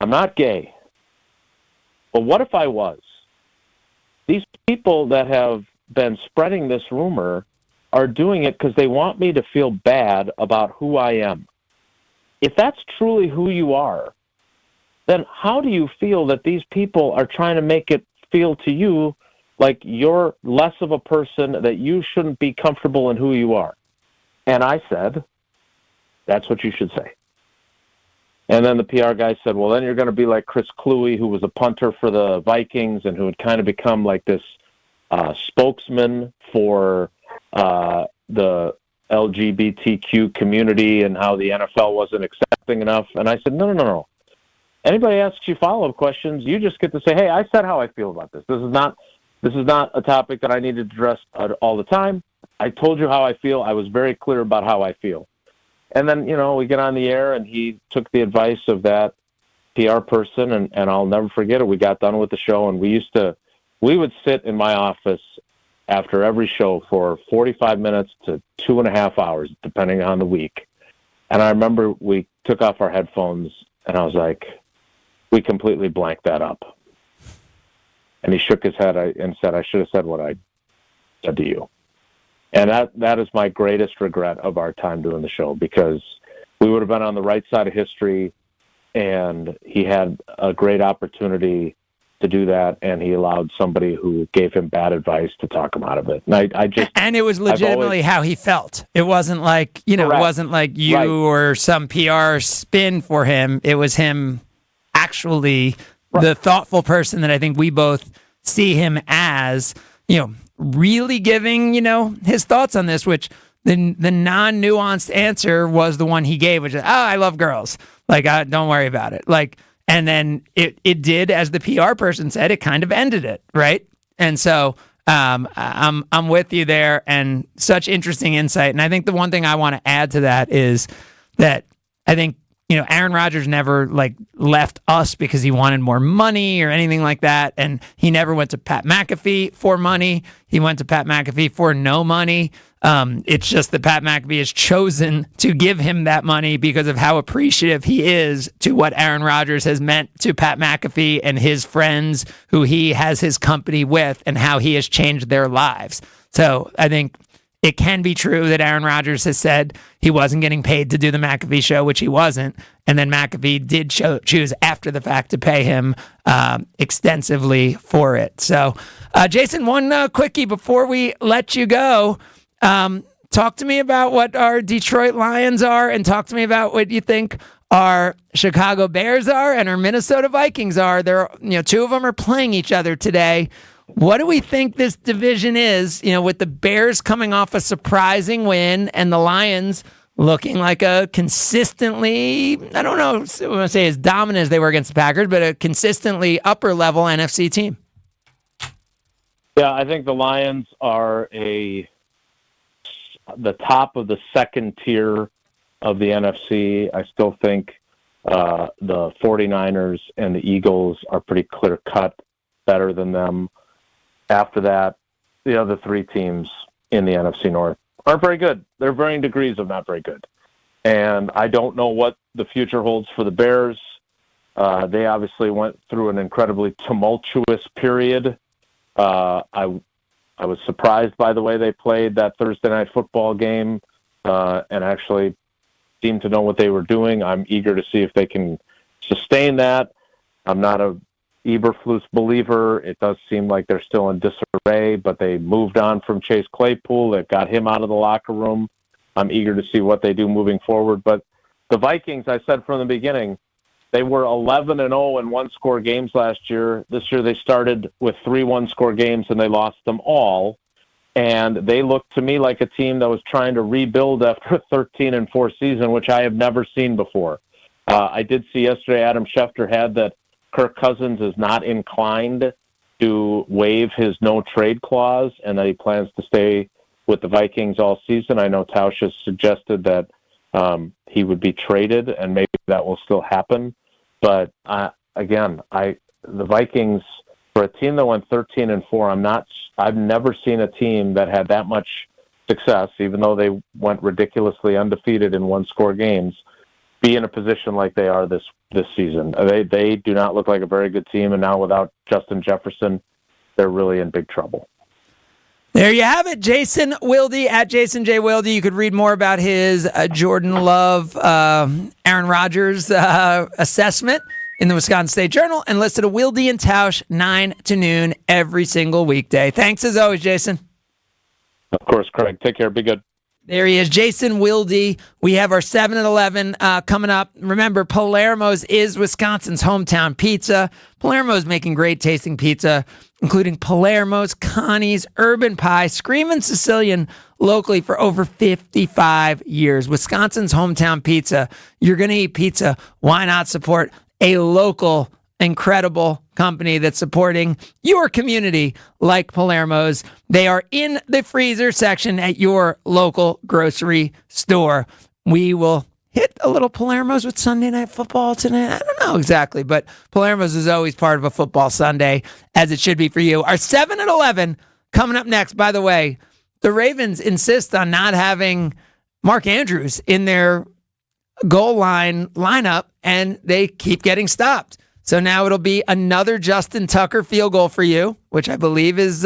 I'm not gay. But what if I was? These people that have been spreading this rumor are doing it because they want me to feel bad about who I am. If that's truly who you are, then how do you feel that these people are trying to make it feel to you like you're less of a person, that you shouldn't be comfortable in who you are? And I said, that's what you should say. And then the PR guy said, well, then you're going to be like Chris Kluwe, who was a punter for the Vikings and who had kind of become like this spokesman for the LGBTQ community and how the NFL wasn't accepting enough. And I said, no. Anybody asks you follow-up questions, you just get to say, hey, I said how I feel about this. This is not a topic that I need to address all the time. I told you how I feel. I was very clear about how I feel. And then, we get on the air, and he took the advice of that PR person, and I'll never forget it. We got done with the show, and we would sit in my office after every show for 45 minutes to 2.5 hours, depending on the week. And I remember we took off our headphones, and I was like, we completely blanked that up. And he shook his head and said, I should have said what I said to you. And that is my greatest regret of our time doing the show, because we would have been on the right side of history, and he had a great opportunity to do that, and he allowed somebody who gave him bad advice to talk him out of it. And it was legitimately how he felt. It wasn't like, Correct. It wasn't like you right. or some PR spin for him. It was him actually the thoughtful person that I think we both see him as, really giving, his thoughts on this, which the non-nuanced answer was the one he gave, which is, I love girls. Don't worry about it. And then it did, as the PR person said, it kind of ended it, right? And so I'm with you there, and such interesting insight. And I think the one thing I want to add to that is that I think, Aaron Rodgers never left us because he wanted more money or anything like that. And he never went to Pat McAfee for money. He went to Pat McAfee for no money. It's just that Pat McAfee has chosen to give him that money because of how appreciative he is to what Aaron Rodgers has meant to Pat McAfee and his friends who he has his company with, and how he has changed their lives. So I think it can be true that Aaron Rodgers has said he wasn't getting paid to do the McAfee show, which he wasn't. And then McAfee did choose after the fact to pay him extensively for it. So, Jason, one quickie before we let you go. Talk talk to me about what our Detroit Lions are, and talk to me about what you think our Chicago Bears are and our Minnesota Vikings are. They're, two of them are playing each other today. What do we think this division is, with the Bears coming off a surprising win and the Lions looking like a consistently, I don't know, I want to say as dominant as they were against the Packers, but a consistently upper-level NFC team? Yeah, I think the Lions are the top of the second tier of the NFC. I still think the 49ers and the Eagles are pretty clear-cut better than them. After that, the other three teams in the NFC North aren't very good. They're varying degrees of not very good. And I don't know what the future holds for the Bears. They obviously went through an incredibly tumultuous period. I was surprised by the way they played that Thursday night football game and actually seemed to know what they were doing. I'm eager to see if they can sustain that. I'm not a Eberflus believer. It does seem like they're still in disarray, but they moved on from Chase Claypool. They've got him out of the locker room. I'm eager to see what they do moving forward. But the Vikings, I said from the beginning, they were 11-0 in one-score games last year. This year they started with 3 one-score games, and they lost them all. And they looked to me like a team that was trying to rebuild after a 13-4 season, which I have never seen before. I did see yesterday Adam Schefter had that Kirk Cousins is not inclined to waive his no-trade clause and that he plans to stay with the Vikings all season. I know Tausch has suggested that he would be traded, and maybe that will still happen. But, the Vikings, for a team that went 13-4, I've never seen a team that had that much success, even though they went ridiculously undefeated in one-score games, be in a position like they are this season. They do not look like a very good team, and now without Justin Jefferson, they're really in big trouble. There you have it. Jason Wilde at Jason J. Wilde. You could read more about his Jordan Love, Aaron Rodgers assessment in the Wisconsin State Journal, and listen to Wilde and Tausch 9 to noon every single weekday. Thanks as always, Jason. Of course, Craig. Take care. Be good. There he is, Jason Wilde. We have our 7 at 11 coming up. Remember, Palermo's is Wisconsin's hometown pizza. Palermo's making great tasting pizza, including Palermo's, Connie's, Urban Pie, Screamin' Sicilian, locally for over 55 years. Wisconsin's hometown pizza. You're going to eat pizza. Why not support a local incredible company that's supporting your community like Palermo's? They are in the freezer section at your local grocery store. We will hit a little Palermo's with Sunday Night Football tonight. I don't know exactly, but Palermo's is always part of a football Sunday, as it should be for you. Our 7 at 11 coming up next. By the way, the Ravens insist on not having Mark Andrews in their goal line lineup, and they keep getting stopped. So now it'll be another Justin Tucker field goal for you, which I believe is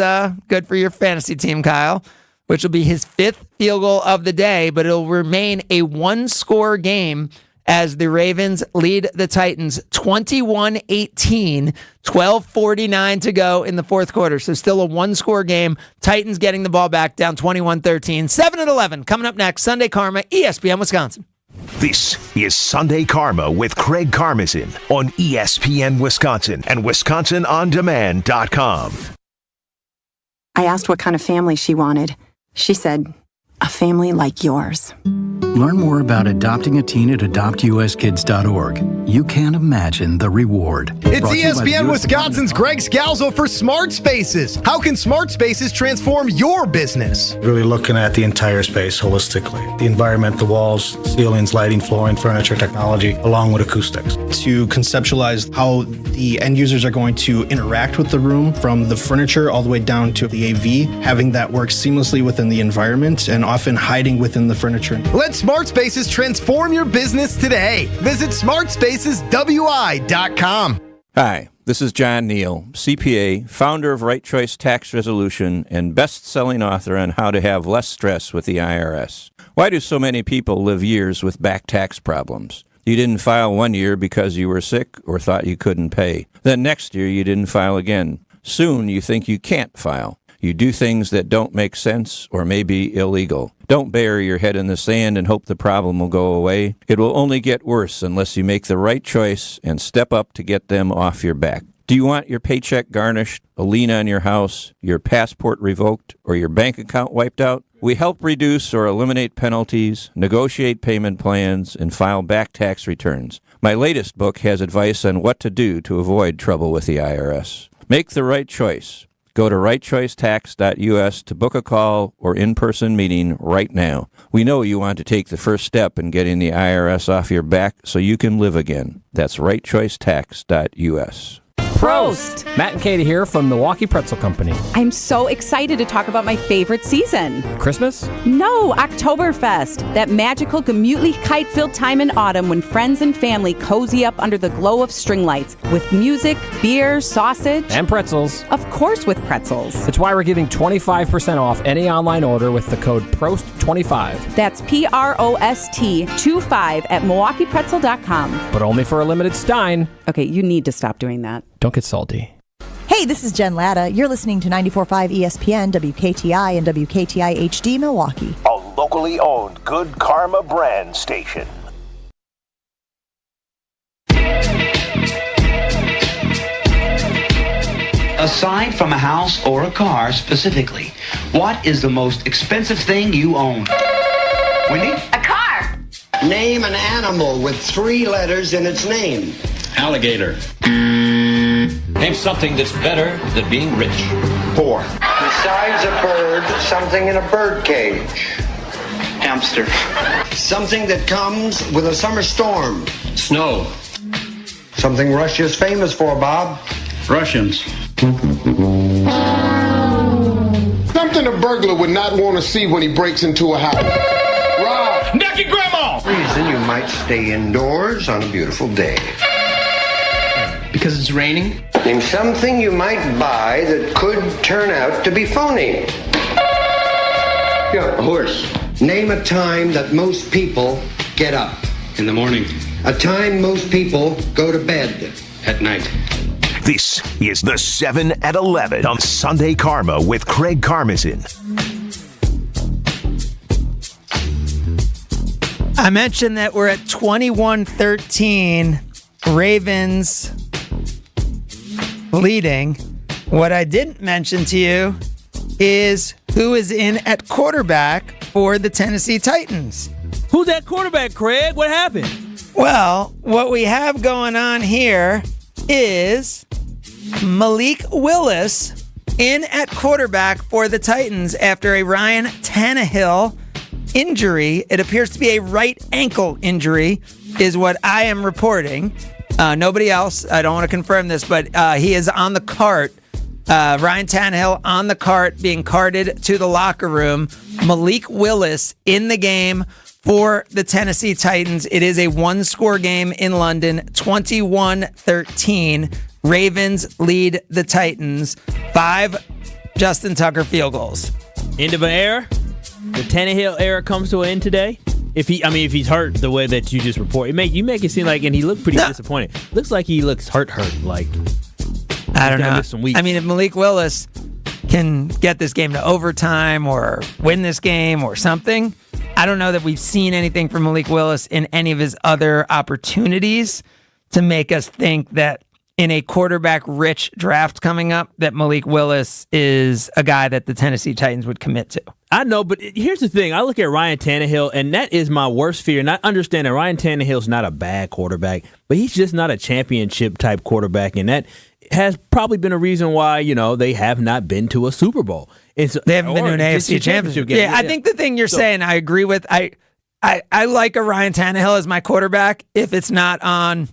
good for your fantasy team, Kyle, which will be his 5th field goal of the day, but it'll remain a one-score game as the Ravens lead the Titans 21-18, 12:49 to go in the fourth quarter. So still a one-score game. Titans getting the ball back, down 21-13. 7 at 11 coming up next. Sunday Karma, ESPN Wisconsin. This is Sunday Karma with Craig Karmazin on ESPN Wisconsin and WisconsinOnDemand.com. I asked what kind of family she wanted. She said, a family like yours. Learn more about adopting a teen at adoptuskids.org. You can't imagine the reward. It's ESPN Wisconsin's Greg Scalzo for Smart Spaces. How can Smart Spaces transform your business? Really looking at the entire space holistically. The environment, the walls, ceilings, lighting, flooring, furniture, technology, along with acoustics. To conceptualize how the end users are going to interact with the room, from the furniture all the way down to the AV, having that work seamlessly within the environment and often hiding within the furniture. Let Smart Spaces transform your business today. Visit smartspaceswi.com. Hi, this is John Neal, CPA, founder of Right Choice Tax Resolution, and best-selling author on how to have less stress with the IRS. Why do so many people live years with back tax problems? You didn't file one year because you were sick or thought you couldn't pay. Then next year you didn't file again. Soon you think you can't file. You do things that don't make sense or may be illegal. Don't bury your head in the sand and hope the problem will go away. It will only get worse unless you make the right choice and step up to get them off your back. Do you want your paycheck garnished, a lien on your house, your passport revoked, or your bank account wiped out? We help reduce or eliminate penalties, negotiate payment plans, and file back tax returns. My latest book has advice on what to do to avoid trouble with the IRS. Make the right choice. Go to rightchoicetax.us to book a call or in-person meeting right now. We know you want to take the first step in getting the IRS off your back so you can live again. That's rightchoicetax.us. Prost! Matt and Katie here from Milwaukee Pretzel Company. I'm so excited to talk about my favorite season. Christmas? No, Oktoberfest. That magical, gemütlich kite-filled time in autumn when friends and family cozy up under the glow of string lights with music, beer, sausage. And pretzels. Of course with pretzels. That's why we're giving 25% off any online order with the code PROST25. That's PROST25 at MilwaukeePretzel.com. But only for a limited Stein. Okay, you need to stop doing that. Don't get salty. Hey, this is Jen Latta. You're listening to 94.5 ESPN, WKTI, and WKTI HD Milwaukee. A locally owned Good Karma brand station. Aside from a house or a car specifically, what is the most expensive thing you own? Wendy? A car. Name an animal with 3 letters in its name. Alligator. Name something that's better than being rich. 4. Besides a bird, something in a bird cage. Hamster. Something that comes with a summer storm. Snow. Something Russia's famous for, Bob. Russians. Something a burglar would not want to see when he breaks into a house. Rob! Naked grandma! Reason you might stay indoors on a beautiful day. Because it's raining? Name something you might buy that could turn out to be phony. Yeah, a horse. Name a time that most people get up. In the morning. A time most people go to bed. At night. This is the 7 at 11 on Sunday Karma with Craig Karmazin. I mentioned that we're at 21-13, Ravens leading. What I didn't mention to you is who is in at quarterback for the Tennessee Titans. Who's that quarterback, Craig? What happened? Well, what we have going on here is Malik Willis in at quarterback for the Titans after a Ryan Tannehill injury. It appears to be a right ankle injury, is what I am reporting. Nobody else, I don't want to confirm this, but he is on the cart. Ryan Tannehill on the cart, being carted to the locker room. Malik Willis in the game for the Tennessee Titans. It is a one-score game in London, 21-13. Ravens lead the Titans. 5 Justin Tucker field goals. End of an era. The Tannehill era comes to an end today. If he's hurt the way that you just report, you make it seem like, and he looked pretty disappointed. Looks like he looks hurt. Like I don't know. I mean, if Malik Willis can get this game to overtime or win this game or something, I don't know that we've seen anything from Malik Willis in any of his other opportunities to make us think that in a quarterback-rich draft coming up, that Malik Willis is a guy that the Tennessee Titans would commit to. I know, but here's the thing. I look at Ryan Tannehill, and that is my worst fear. And I understand that Ryan Tannehill's not a bad quarterback, but he's just not a championship-type quarterback, and that has probably been a reason why, they have not been to a Super Bowl. They haven't been to an AFC championship game. Yeah, I think the thing you're saying, I agree with. I like a Ryan Tannehill as my quarterback if it's not on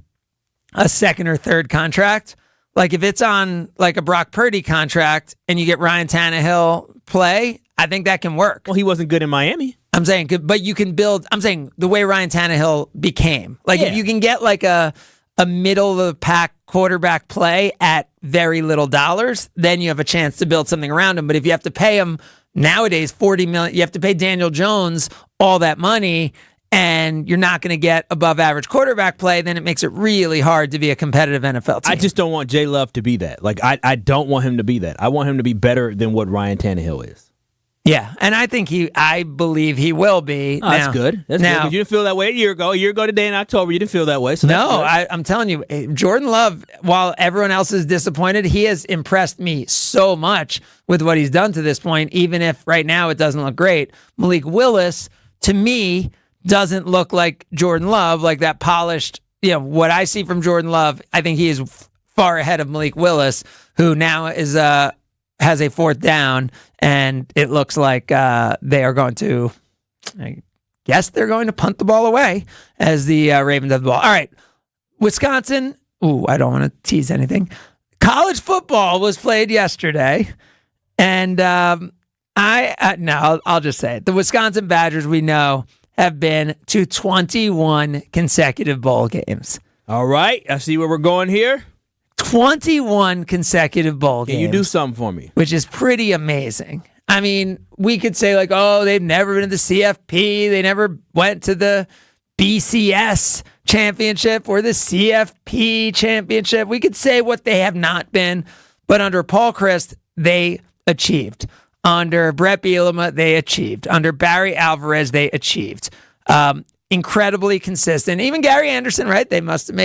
a second or third contract. Like if it's on like a Brock Purdy contract and you get Ryan Tannehill play, I think that can work. Well, he wasn't good in Miami. I'm saying, but you can build. I'm saying the way Ryan Tannehill became. Like if you can get like a middle of the pack quarterback play at very little dollars, then you have a chance to build something around him. But if you have to pay him nowadays $40 million, you have to pay Daniel Jones all that money. and you're not going to get above average quarterback play, then it makes it really hard to be a competitive NFL team. I just don't want Jay Love to be that. Like, I don't want him to be that. I want him to be better than what Ryan Tannehill is. Yeah, and I believe he will be. Oh, that's good. That's good. 'Cause you didn't feel that way a year ago. A year ago today in October, you didn't feel that way. So no, I'm telling you, Jordan Love, while everyone else is disappointed, he has impressed me so much with what he's done to this point, even if right now it doesn't look great. Malik Willis, to me, doesn't look like Jordan Love, like that polished, what I see from Jordan Love, I think he is far ahead of Malik Willis, who now is has a fourth down, and it looks like they are going to, I guess they're going to punt the ball away as the Ravens have the ball. All right, Wisconsin. Ooh, I don't want to tease anything. College football was played yesterday, and I'll just say it. The Wisconsin Badgers, we know, have been to 21 consecutive bowl games. All right, I see where we're going here. 21 consecutive bowl games. Can you do something for me? Which is pretty amazing. I mean, we could say like, oh, they've never been to the CFP. They never went to the BCS championship or the CFP championship. We could say what they have not been, but under Paul Chryst, they achieved. Under Brett Bielema, they achieved. Under Barry Alvarez, they achieved. Incredibly consistent. Even Gary Anderson, right? They must have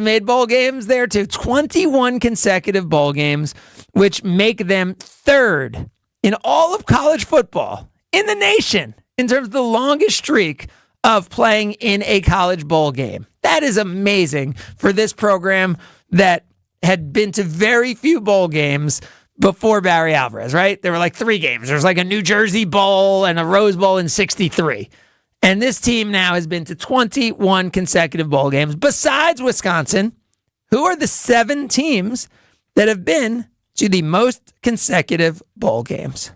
made bowl games there too. 21 consecutive bowl games, which make them third in all of college football in the nation in terms of the longest streak of playing in a college bowl game. That is amazing for this program that had been to very few bowl games before Barry Alvarez, right? There were like 3 games. There's like a New Jersey Bowl and a Rose Bowl in 63. And this team now has been to 21 consecutive bowl games. Besides Wisconsin, who are the 7 teams that have been to the most consecutive bowl games?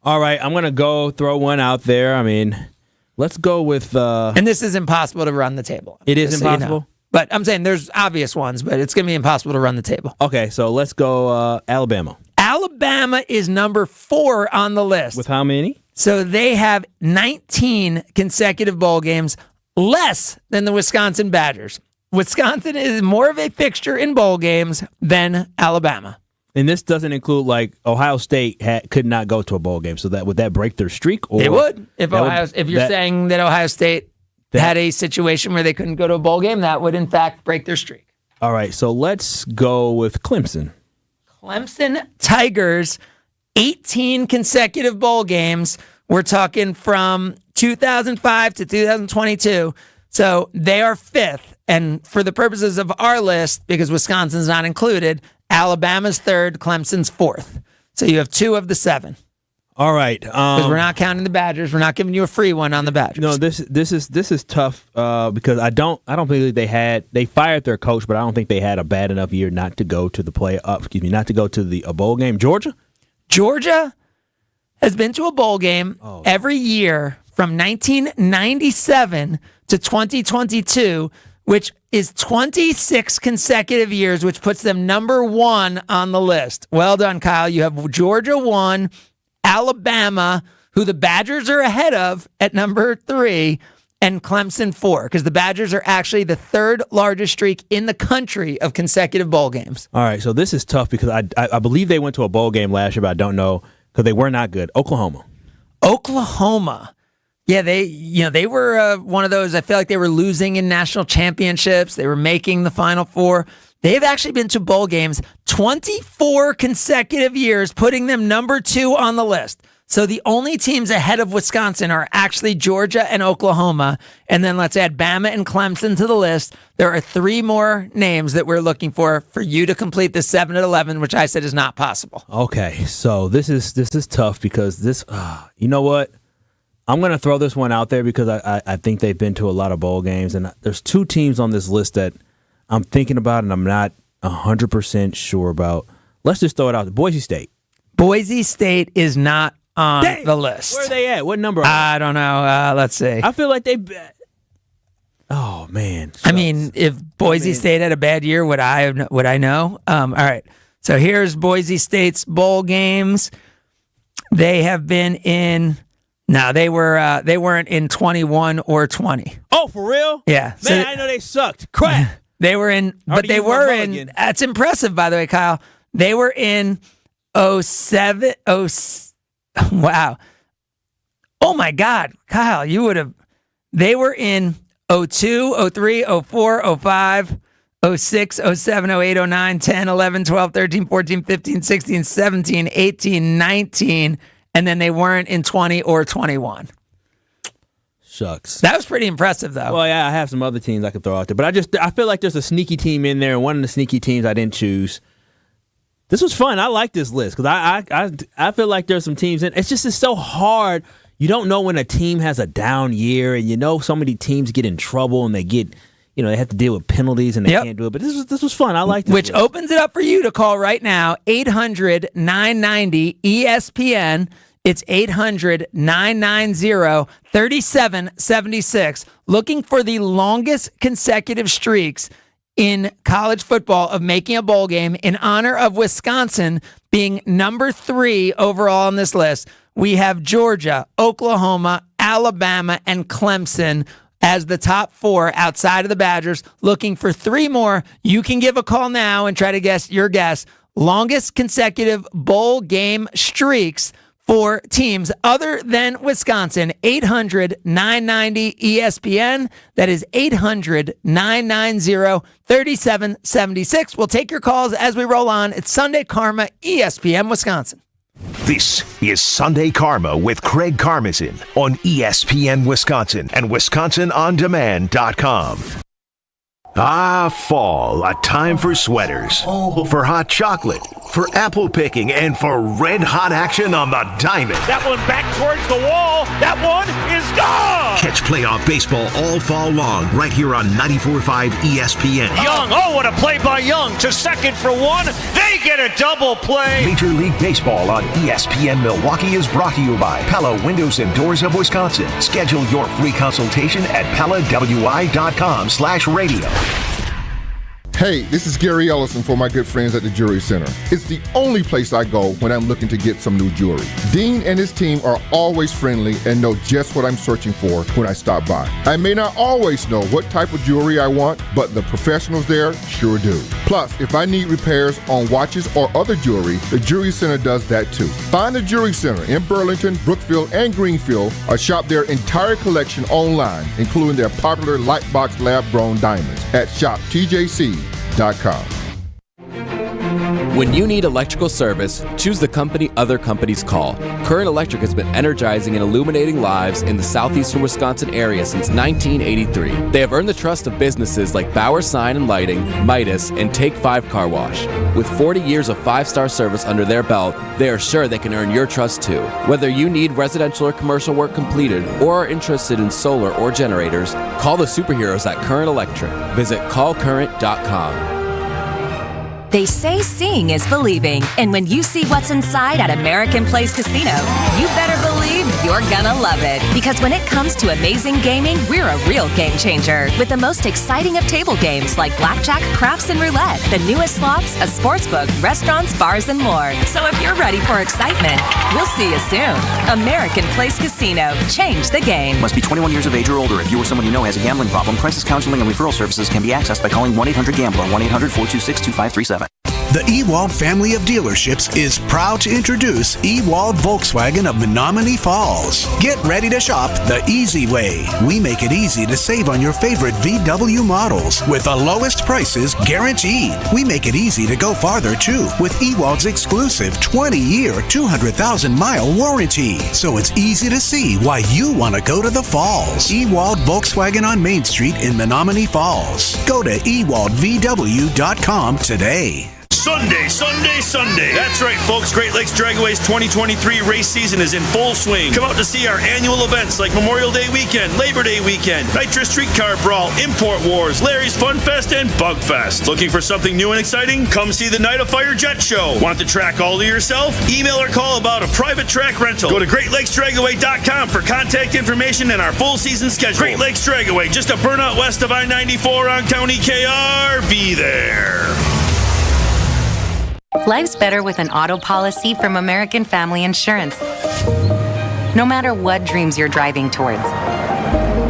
All right, I'm going to go throw one out there. I mean, let's go with... and this is impossible to run the table. It is impossible? So you know. But I'm saying there's obvious ones, but it's going to be impossible to run the table. Okay, so let's go Alabama. Alabama is number 4 on the list. With how many? So they have 19 consecutive bowl games, less than the Wisconsin Badgers. Wisconsin is more of a fixture in bowl games than Alabama. And this doesn't include like Ohio State could not go to a bowl game. So would that break their streak? Or it would. If you're saying that Ohio State had a situation where they couldn't go to a bowl game, that would in fact break their streak. All right, so let's go with Clemson. Clemson Tigers, 18 consecutive bowl games. We're talking from 2005 to 2022. So they are 5th. And for the purposes of our list, because Wisconsin's not included, Alabama's 3rd, Clemson's 4th. So you have 2 of the 7. All right. Because we're not counting the Badgers. We're not giving you a free one on the Badgers. No, this is tough because I don't believe they fired their coach, but I don't think they had a bad enough year not to go to not to go to a bowl game. Georgia has been to a bowl game every year from 1997 to 2022, which is 26 consecutive years, which puts them number 1 on the list. Well done, Kyle. You have Georgia 1, Alabama, who the Badgers are ahead of at number 3, and Clemson 4, because the Badgers are actually the 3rd largest streak in the country of consecutive bowl games. All right, so this is tough because I believe they went to a bowl game last year, but I don't know because they were not good. Oklahoma. Yeah, they were one of those. I feel like they were losing in national championships. They were making the Final Four. They've actually been to bowl games 24 consecutive years, putting them number 2 on the list. So the only teams ahead of Wisconsin are actually Georgia and Oklahoma. And then let's add Bama and Clemson to the list. There are 3 more names that we're looking for you to complete the 7 at 11, which I said is not possible. Okay, so this is tough because this, you know what? I'm going to throw this one out there because I think they've been to a lot of bowl games. And there's 2 teams on this list that I'm thinking about and I'm not 100% sure about. Let's just throw it out there. Boise State. Boise State is not on the list. Where are they at? What number? I don't know. Let's see. I feel like they... Oh, man. I mean, if Boise State had a bad year, would I know? All right. So here's Boise State's bowl games. They have been in No, they weren't in 21 or 20. Oh, for real? Yeah. Man, I know they sucked. Crap. They were in, but they were in. That's impressive, by the way, Kyle. They were in 07. Wow. Oh my God, Kyle, you would have. They were in 02, 03, 04, 05, 06, 07, 08, 09, 10, 11, 12, 13, 14, 15, 16, 17, 18, 19, and then they weren't in 20 or 21. Shucks. That was pretty impressive, though. Well, yeah, I have some other teams I could throw out there, but I feel like there's a sneaky team in there, and one of the sneaky teams I didn't choose. This was fun. I like this list because I feel like there's some teams in. It's so hard. You don't know when a team has a down year, and so many teams get in trouble and they get, they have to deal with penalties and they can't do it. But this was fun. I like this. Which opens it up for you to call right now, 800-990-ESPN. It's 800-990-3776. Looking for the longest consecutive streaks in college football of making a bowl game in honor of Wisconsin being number 3 overall on this list. We have Georgia, Oklahoma, Alabama, and Clemson as the top 4 outside of the Badgers. Looking for 3 more. You can give a call now and try to guess your guess. Longest consecutive bowl game streaks for teams other than Wisconsin. 800-990-ESPN. That is 800-990-3776. We'll take your calls as we roll on. It's Sunday Karma, ESPN Wisconsin. This is Sunday Karma with Craig Karmazin on ESPN Wisconsin and WisconsinOnDemand.com. Fall, a time for sweaters, for hot chocolate, for apple picking, and for red-hot action on the diamond. That one back towards the wall. That one is gone! Catch playoff baseball all fall long right here on 94.5 ESPN. Young, what a play by Young to second for one. They get a double play. Major League Baseball on ESPN Milwaukee is brought to you by Pella Windows and Doors of Wisconsin. Schedule your free consultation at PellaWI.com/radio. Hey, this is Gary Ellison for my good friends at the Jewelry Center. It's the only place I go when I'm looking to get some new jewelry. Dean and his team are always friendly and know just what I'm searching for when I stop by. I may not always know what type of jewelry I want, but the professionals there sure do. Plus, if I need repairs on watches or other jewelry, the Jewelry Center does that too. Find the Jewelry Center in Burlington, Brookfield, and Greenfield, or shop their entire collection online, including their popular Lightbox lab-grown diamonds at shoptjc.com. When you need electrical service, choose the company other companies call. Current Electric has been energizing and illuminating lives in the southeastern Wisconsin area since 1983. They have earned the trust of businesses like Bauer Sign and Lighting, Midas, and Take 5 Car Wash. With 40 years of 5-star service under their belt, they are sure they can earn your trust too. Whether you need residential or commercial work completed or are interested in solar or generators, call the superheroes at Current Electric. Visit callcurrent.com. They say seeing is believing, and when you see what's inside at American Place Casino, you better believe you're gonna love it. Because when it comes to amazing gaming, we're a real game changer. With the most exciting of table games like blackjack, craps, and roulette, the newest slots, a sportsbook, restaurants, bars, and more. So if you're ready for excitement, we'll see you soon. American Place Casino. Change the game. Must be 21 years of age or older. If you or someone you know has a gambling problem, crisis counseling and referral services can be accessed by calling 1-800-GAMBLER, 1-800-426-2537. The Ewald family of dealerships is proud to introduce Ewald Volkswagen of Menominee Falls. Get ready to shop the easy way. We make it easy to save on your favorite VW models with the lowest prices guaranteed. We make it easy to go farther too with Ewald's exclusive 20-year, 200,000-mile warranty. So it's easy to see why you want to go to the Falls. Ewald Volkswagen on Main Street in Menominee Falls. Go to ewaldvw.com today. Sunday. That's right, folks. Great Lakes Dragway's 2023 race season is in full swing. Come out to see our annual events like Memorial Day weekend, Labor Day weekend, Nitro Streetcar Brawl, Import Wars, Larry's Fun Fest, and Bug Fest. Looking for something new and exciting? Come see the Night of Fire Jet Show. Want the track all to yourself? Email or call about a private track rental. Go to GreatLakesDragaway.com for contact information and our full season schedule. Great Lakes Dragaway, just a burnout west of I-94 on County KR. Be there. Life's better with an auto policy from American Family Insurance. no matter what dreams you're driving towards.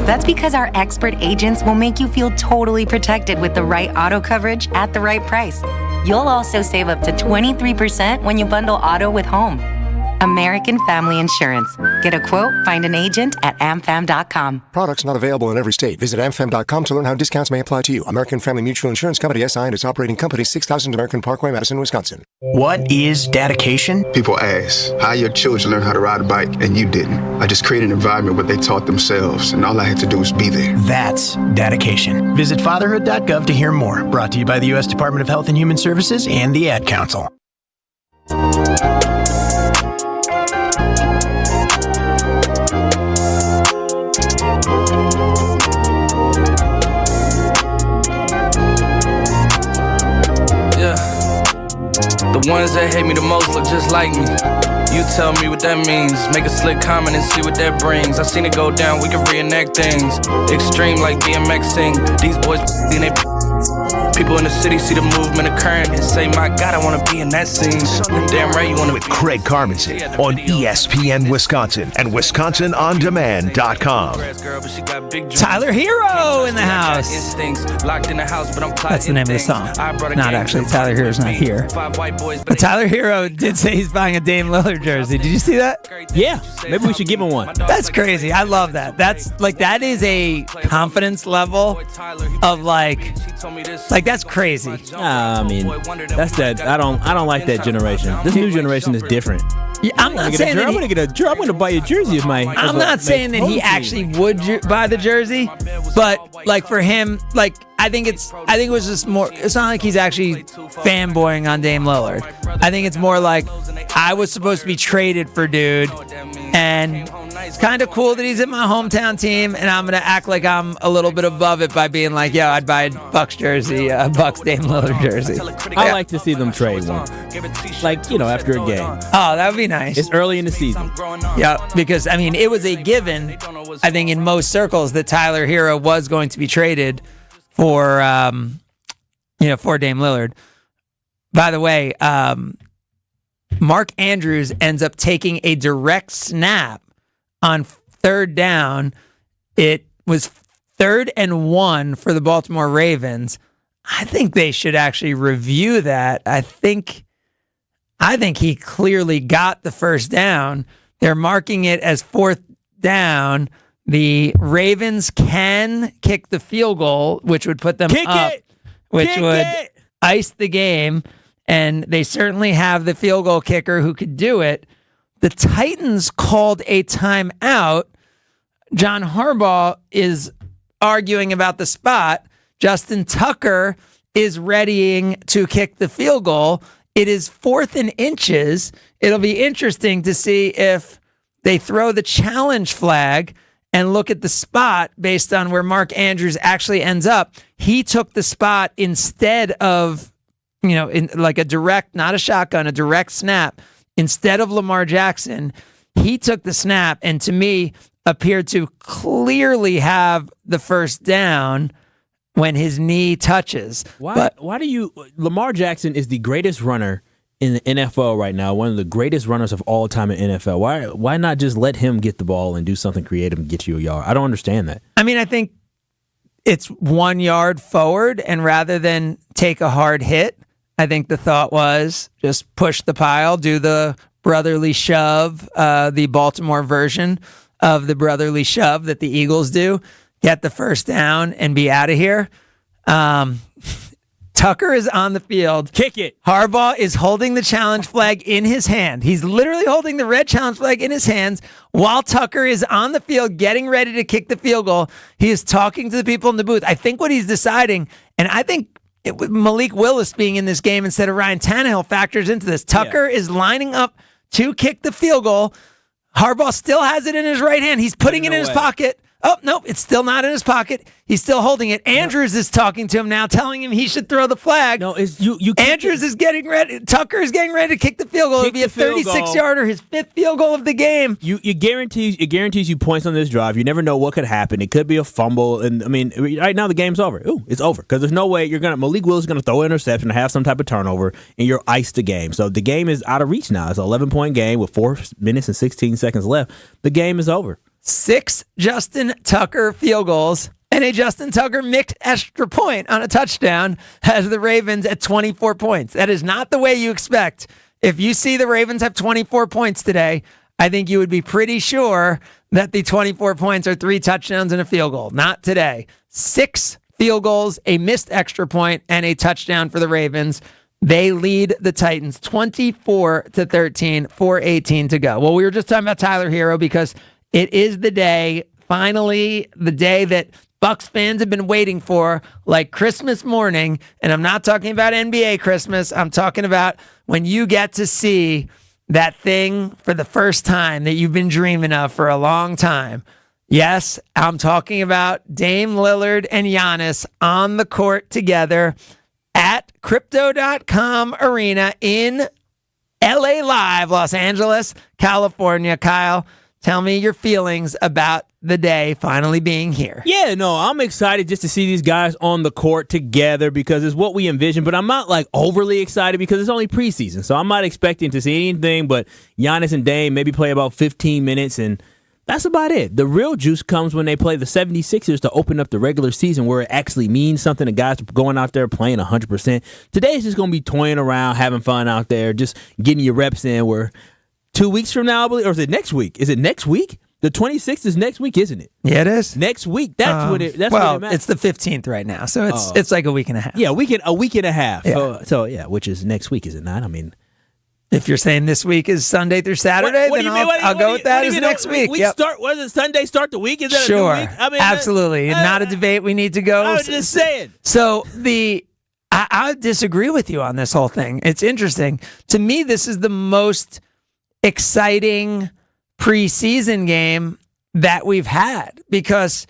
That's because our expert agents will make you feel totally protected with the right auto coverage at the right price. You'll also save up to 23% when you bundle auto with home. American Family Insurance. Get a quote, find an agent at amfam.com. Products not available in every state. Visit amfam.com to learn how discounts may apply to you. American Family Mutual Insurance Company, SI, and its operating company, 6000 American Parkway, Madison, Wisconsin. What is dedication? People ask, how your children learn how to ride a bike and you didn't? I just created an environment where they taught themselves, and all I had to do was be there. That's dedication. Visit fatherhood.gov to hear more. Brought to you by the U.S. Department of Health and Human Services and the Ad Council. The ones that hate me the most look just like me. You tell me what that means. Make a slick comment and see what that brings. I seen it go down, we can reenact things. Extreme like BMXing. These boys in they people in the city see the movement occurring and say, my God, I want to be in that scene. Damn right you want to with Craig Carmenson on ESPN Wisconsin and WisconsinOnDemand.com. Tyler Hero in the house. That's the name of the song. Not actually. Tyler Hero's not here. But Tyler Hero did say he's buying a Dame Lillard jersey. Did you see that? Yeah. Maybe we should give him one. That's crazy. I love that. That is a confidence level of like that's crazy. I mean, that's that. I don't like that generation. This new generation is different. Yeah, I'm not saying that I'm going to buy a jersey of my. I'm not saying that he actually would buy the jersey, but like for him, like I think it was just more. It's not like he's actually fanboying on Dame Lillard. I think it's more like I was supposed to be traded for dude, and it's kind of cool that he's in my hometown team, and I'm gonna act like I'm a little bit above it by being like, yo, I'd buy a Bucks jersey, a Bucks Dame Lillard jersey. I like to see them trade one, like after a game. Oh, that would be nice. It's early in the season. Yeah, because I mean, it was a given, I think, in most circles that Tyler Hero was going to be traded for Dame Lillard. By the way, Mark Andrews ends up taking a direct snap on third down. It was 3rd and 1 for the Baltimore Ravens. I think they should actually review that. I think he clearly got the first down. They're marking it as 4th down. The Ravens can kick the field goal, which would put them up, which would ice the game. And they certainly have the field goal kicker who could do it. The Titans called a timeout. John Harbaugh is arguing about the spot. Justin Tucker is readying to kick the field goal. It is 4th and inches. It'll be interesting to see if they throw the challenge flag and look at the spot based on where Mark Andrews actually ends up. He took the spot instead of, in like a direct, not a shotgun, a direct snap. Instead of Lamar Jackson, he took the snap and to me appeared to clearly have the first down when his knee touches. Why do you... Lamar Jackson is the greatest runner in the NFL right now, one of the greatest runners of all time in NFL. Why not just let him get the ball and do something creative and get you a yard? I don't understand that. I mean, I think it's 1 yard forward, and rather than take a hard hit, I think the thought was just push the pile, do the brotherly shove, the Baltimore version of the brotherly shove that the Eagles do, get the first down and be out of here. Tucker is on the field. Kick it. Harbaugh is holding the challenge flag in his hand. He's literally holding the red challenge flag in his hands while Tucker is on the field getting ready to kick the field goal. He is talking to the people in the booth. I think what he's deciding, and I think Malik Willis being in this game instead of Ryan Tannehill factors into this. Tucker is lining up to kick the field goal. Harbaugh still has it in his right hand. He's putting it in his pocket. Oh, nope, it's still not in his pocket. He's still holding it. Andrews is talking to him now, telling him he should throw the flag. No, it's you. Andrews is getting ready. Tucker is getting ready to kick the field goal. It'll be a 36-yarder, his 5th field goal of the game. It guarantees you points on this drive. You never know what could happen. It could be a fumble, and I mean, right now the game's over. Ooh, it's over because there's no way Malik Willis is gonna throw an interception or have some type of turnover, and you're iced the game. So the game is out of reach now. It's an 11-point game with 4 minutes and 16 seconds left. The game is over. 6 Justin Tucker field goals and a Justin Tucker mixed extra point on a touchdown has the Ravens at 24 points. That is not the way you expect. If you see the Ravens have 24 points today, I think you would be pretty sure that the 24 points are 3 touchdowns and a field goal. Not today. 6 field goals, a missed extra point, and a touchdown for the Ravens. They lead the Titans 24-13, 4:18 to go. Well, we were just talking about Tyler Hero because it is the day, finally, the day that Bucs fans have been waiting for, like Christmas morning. And I'm not talking about NBA Christmas. I'm talking about when you get to see that thing for the first time that you've been dreaming of for a long time. Yes, I'm talking about Dame Lillard and Giannis on the court together at Crypto.com Arena in LA Live, Los Angeles, California. Kyle, tell me your feelings about the day finally being here. Yeah, no, I'm excited just to see these guys on the court together because it's what we envision, but I'm not like overly excited because it's only preseason, so I'm not expecting to see anything but Giannis and Dame maybe play about 15 minutes, and that's about it. The real juice comes when they play the 76ers to open up the regular season where it actually means something. The guys are going out there playing 100%. Today is just going to be toying around, having fun out there, just getting your reps in where 2 weeks from now, I believe, or is it next week? Is it next week? The 26th is next week, isn't it? Yeah, it is. Next week. That's what it matters. Well, it's the 15th right now, so it's like a week and a half. Yeah, a week and a half. Yeah. So yeah, which is next week, is it not? I mean, if you're saying this week is Sunday through Saturday, then I'll go with that as next week. What is it, Sunday start the week? Is that sure. a new week? I mean, absolutely. Not a debate we need to go. I was just saying. So I disagree with you on this whole thing. It's interesting. To me, this is the most exciting preseason game that we've had because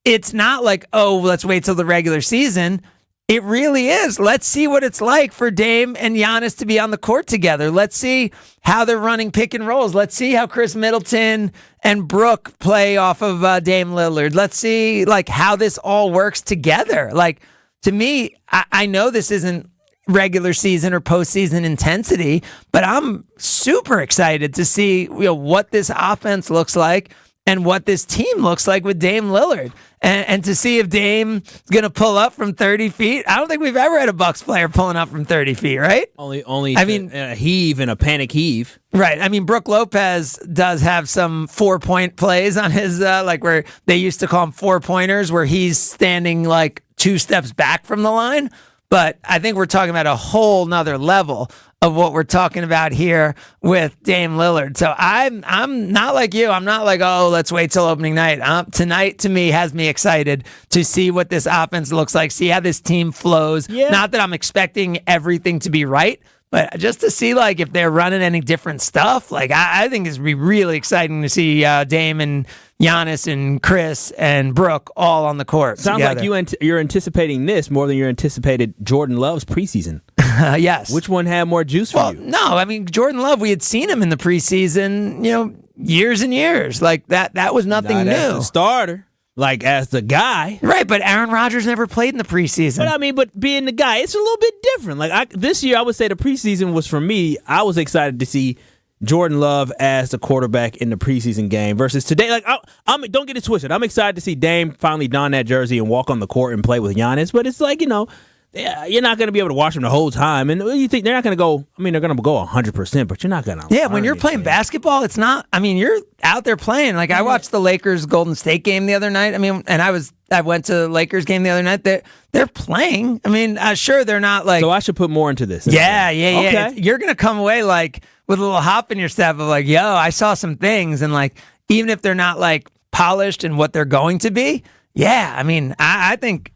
it's not like, oh, let's wait till the regular season. It really is. Let's see what it's like for Dame and Giannis to be on the court together. Let's see how they're running pick and rolls. Let's see how Chris Middleton and Brooke play off of Dame Lillard. Let's see like how this all works together. Like to me, I know this isn't regular season or postseason intensity, but I'm super excited to see what this offense looks like and what this team looks like with Dame Lillard. And to see if Dame's going to pull up from 30 feet. I don't think we've ever had a Bucs player pulling up from 30 feet, right? Only a heave and a panic heave. Right. I mean, Brooke Lopez does have some 4-point plays on his, like where they used to call them 4-pointers, where he's standing like 2 steps back from the line. But I think we're talking about a whole nother level of what we're talking about here with Dame Lillard. So I'm not like you. I'm not like, oh, let's wait till opening night. Tonight, to me, has me excited to see what this offense looks like, see how this team flows. Yeah. Not that I'm expecting everything to be right, but just to see like if they're running any different stuff. Like I think it's be really exciting to see Dame and Giannis and Chris and Brooke all on the court. Sounds together. Like you're anticipating this more than you anticipated Jordan Love's preseason. Yes. Which one had more juice for you? No, I mean, Jordan Love, we had seen him in the preseason, years and years. Like that was nothing new. As the starter, like as the guy. Right, but Aaron Rodgers never played in the preseason. But being the guy, it's a little bit different. Like this year, I would say the preseason was for me, I was excited to see Jordan Love as the quarterback in the preseason game versus today. Like, don't get it twisted. I'm excited to see Dame finally don that jersey and walk on the court and play with Giannis. But it's like, you're not going to be able to watch them the whole time. And you think they're not going to go, they're going to go 100%, but you're not going to. Yeah, when you're playing basketball, it's not, you're out there playing. Like, I watched the Lakers Golden State game the other night. And I went to the Lakers game the other night. They're playing. Sure, they're not like. So I should put more into this. Yeah. Okay. You're going to come away like with a little hop in your step of like, yo, I saw some things. And like, even if they're not like polished in what they're going to be, yeah, I think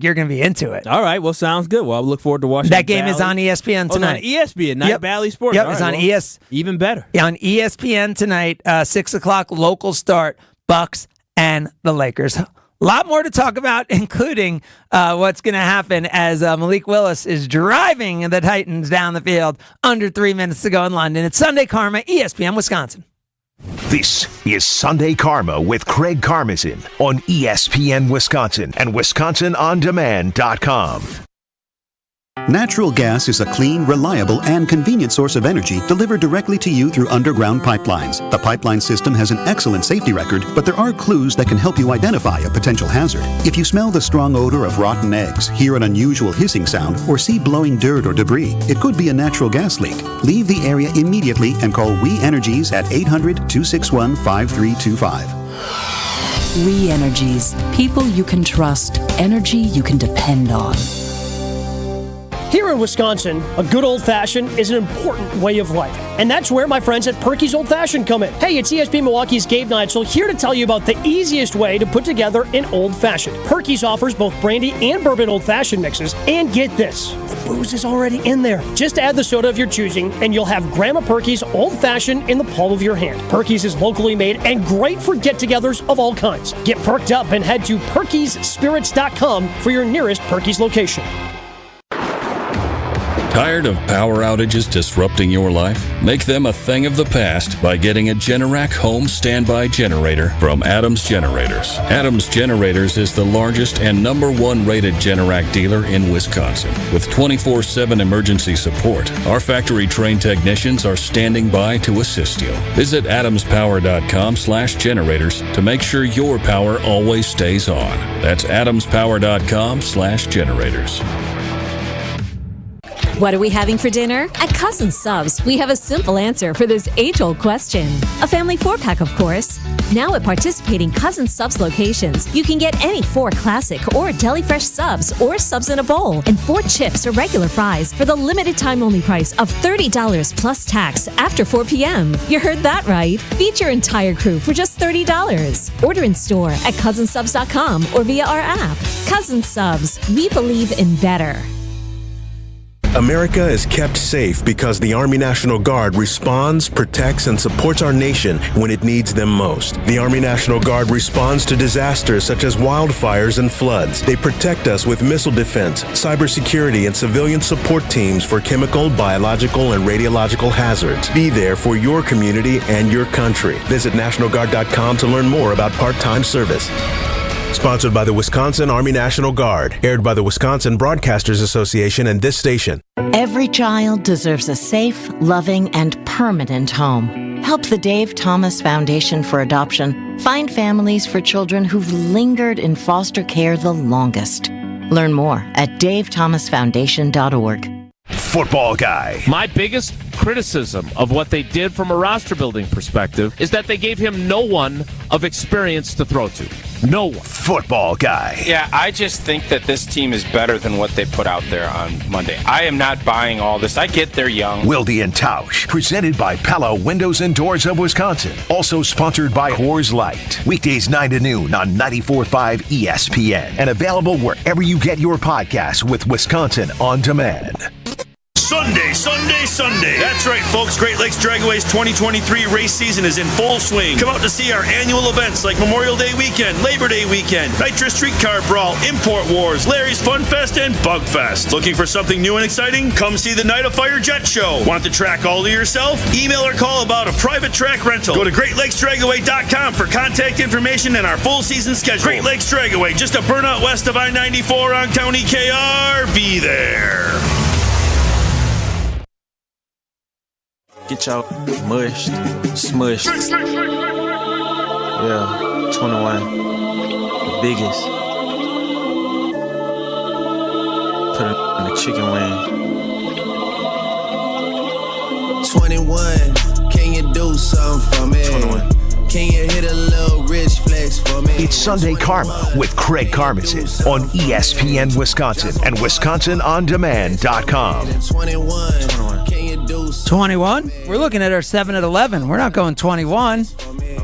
you're going to be into it. All right, well, sounds good. Well, I look forward to watching that game. Is on ESPN tonight. It's on ESPN, Night Valley Sports. Yep, it's on ES. Even better. Yeah, on ESPN tonight, 6 o'clock local start. Bucks and the Lakers. A lot more to talk about, including what's going to happen as Malik Willis is driving the Titans down the field under 3 minutes to go in London. It's Sunday Karma, ESPN Wisconsin. This is Sunday Karma with Craig Karmazin on ESPN Wisconsin and WisconsinOnDemand.com. Natural gas is a clean, reliable, and convenient source of energy delivered directly to you through underground pipelines. The pipeline system has an excellent safety record, but there are clues that can help you identify a potential hazard. If you smell the strong odor of rotten eggs, hear an unusual hissing sound, or see blowing dirt or debris, it could be a natural gas leak. Leave the area immediately and call We Energies at 800-261-5325. We Energies. People you can trust. Energy you can depend on. Here in Wisconsin, a good old-fashioned is an important way of life. And that's where my friends at Perky's Old Fashioned come in. Hey, it's ESPN Milwaukee's Gabe Neitzel here to tell you about the easiest way to put together an old-fashioned. Perky's offers both brandy and bourbon old-fashioned mixes. And get this, the booze is already in there. Just add the soda of your choosing, and you'll have Grandma Perky's Old Fashioned in the palm of your hand. Perky's is locally made and great for get-togethers of all kinds. Get perked up and head to Perky'sSpirits.com for your nearest Perky's location. Tired of power outages disrupting your life? Make them a thing of the past by getting a Generac home standby generator from Adams Generators. Adams Generators is the largest and #1 rated Generac dealer in Wisconsin. With 24/7 emergency support, our factory-trained technicians are standing by to assist you. Visit adamspower.com/generators to make sure your power always stays on. That's adamspower.com/generators. What are we having for dinner? At Cousin Subs, we have a simple answer for this age-old question. A family 4-pack, of course. Now at participating Cousin Subs locations, you can get any 4 classic or deli fresh subs or subs in a bowl and 4 chips or regular fries for the limited time only price of $30 plus tax after 4 p.m. You heard that right. Feed your entire crew for just $30. Order in store at cousinsubs.com or via our app. Cousin Subs, we believe in better. America is kept safe because the Army National Guard responds, protects, and supports our nation when it needs them most. The Army National Guard responds to disasters such as wildfires and floods. They protect us with missile defense, cybersecurity, and civilian support teams for chemical, biological, and radiological hazards. Be there for your community and your country. Visit NationalGuard.com to learn more about part-time service. Sponsored by the Wisconsin Army National Guard. Aired by the Wisconsin Broadcasters Association and this station. Every child deserves a safe, loving, and permanent home. Help the Dave Thomas Foundation for Adoption find families for children who've lingered in foster care the longest. Learn more at davethomasfoundation.org. Football guy. My biggest criticism of what they did from a roster building perspective is that they gave him no one of experience to throw to. No one. Football guy. Yeah, I just think that this team is better than what they put out there on Monday. I am not buying all this. I get they're young. Wilde and Tausch, presented by Pella Windows and Doors of Wisconsin. Also sponsored by Coors Light. Weekdays 9 to noon on 94.5 ESPN. And available wherever you get your podcasts with Wisconsin On Demand. Sunday, Sunday, Sunday. That's right, folks. Great Lakes Dragways 2023 race season is in full swing. Come out to see our annual events like Memorial Day Weekend, Labor Day Weekend, Nitro Streetcar Brawl, Import Wars, Larry's Fun Fest, and Bug Fest. Looking for something new and exciting? Come see the Night of Fire Jet Show. Want the track all to yourself? Email or call about a private track rental. Go to GreatLakesDragaway.com for contact information and our full season schedule. Great Lakes Dragaway, just a burnout west of I-94 on County KR. Be there. Get y'all mushed, smushed. Yeah, 21. The biggest. Put it in the chicken wing. 21, can you do something for me? 21. Can you hit a little rich flex for me? It's Sunday Karma with Craig Karmazin on ESPN Wisconsin and WisconsinOnDemand.com. 21. 21? We're looking at our 7 at 11. We're not going 21.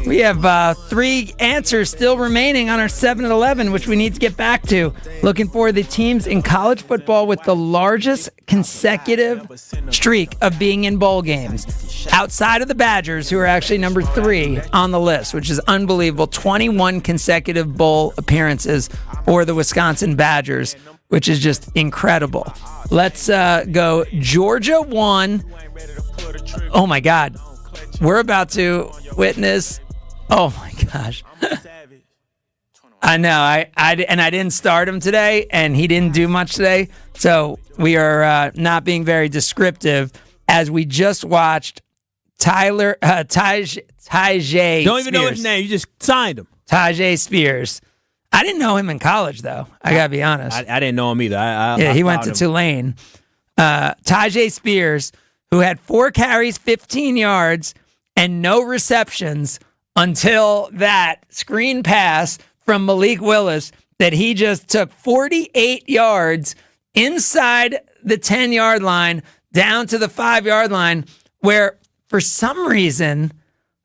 We have 3 answers still remaining on our 7 at 11, which we need to get back to. Looking for the teams in college football with the largest consecutive streak of being in bowl games. Outside of the Badgers, who are actually number 3 on the list, which is unbelievable. 21 consecutive bowl appearances for the Wisconsin Badgers, which is just incredible. Let's go Georgia 1. Oh, my God. We're about to witness... Oh, my gosh. I know. I didn't start him today, and he didn't do much today. So we are not being very descriptive as we just watched Tyjae Don't even know his name. You just signed him. Tyjae Spears. I didn't know him in college, though. I got to be honest. I didn't know him either. He went to Tulane. Tyjae Spears, who had 4 carries, 15 yards, and no receptions until that screen pass from Malik Willis that he just took 48 yards inside the 10-yard line down to the 5-yard line, where for some reason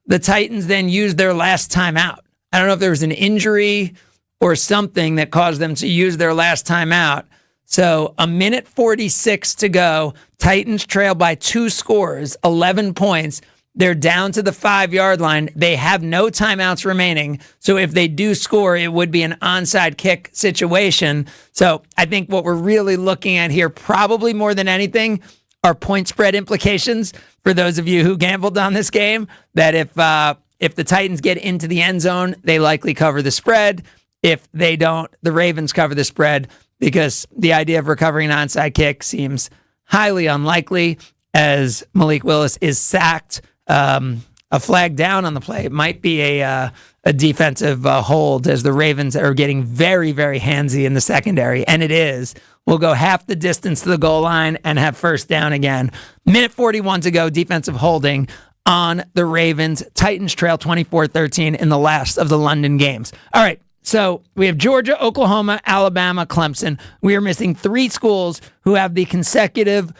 the Titans then used their last timeout. I don't know if there was an injury or something that caused them to use their last timeout. So 1:46 to go. Titans trail by 2 scores, 11 points. They're down to the 5-yard line. They have no timeouts remaining. So if they do score, it would be an onside kick situation. So I think what we're really looking at here, probably more than anything, are point spread implications for those of you who gambled on this game, that if the Titans get into the end zone, they likely cover the spread. If they don't, the Ravens cover the spread, because the idea of recovering an onside kick seems highly unlikely as Malik Willis is sacked. A flag down on the play. It might be a defensive hold, as the Ravens are getting very, very handsy in the secondary, and it is. We'll go half the distance to the goal line and have first down again. 1:41 to go, defensive holding on the Ravens. Titans trail 24-13 in the last of the London games. All right, so we have Georgia, Oklahoma, Alabama, Clemson. We are missing 3 schools who have the consecutive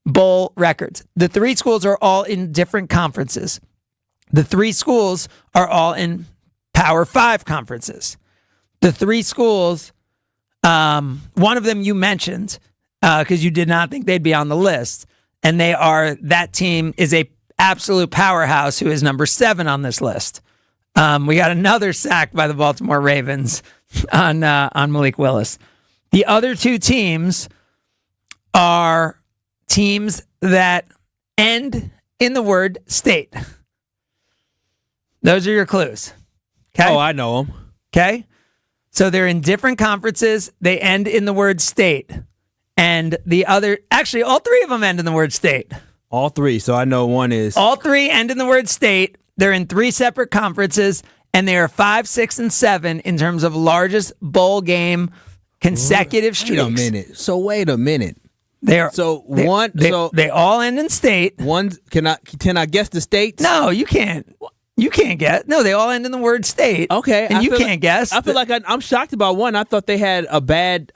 bowl records. The 3 schools are all in different conferences. The 3 schools are all in Power 5 conferences. The 3 schools, one of them you mentioned because you did not think they'd be on the list, and that team is a absolute powerhouse who is number 7 on this list. We got another sack by the Baltimore Ravens on Malik Willis. The other 2 teams are teams that end in the word state. Those are your clues. Okay? Oh, I know them. Okay? So they're in different conferences. They end in the word state. And actually, all 3 of them end in the word state. All 3. So I know one is. All 3 end in the word state. They're in 3 separate conferences, and they are 5, 6, and 7 in terms of largest bowl game consecutive streaks. Wait a minute. They all end in state. Can I guess the states? No, you can't. You can't guess. No, they all end in the word state. Okay, and you can't guess. I feel like I'm shocked about one. I thought they had a bad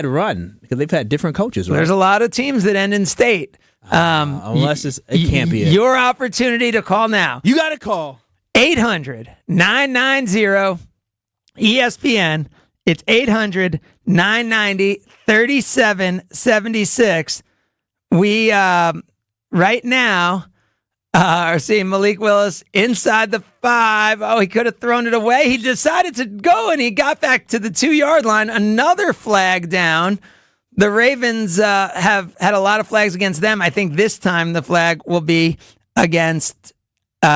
run because they've had different coaches. Right? There's a lot of teams that end in state. Unless it can't be it. Your opportunity to call now. You got to call 800-990-ESPN. It's 800-990-3776. We right now are seeing Malik Willis inside the 5. Oh, he could have thrown it away. He decided to go, and he got back to the 2-yard line. Another flag down. The Ravens have had a lot of flags against them. I think this time the flag will be against Tennessee.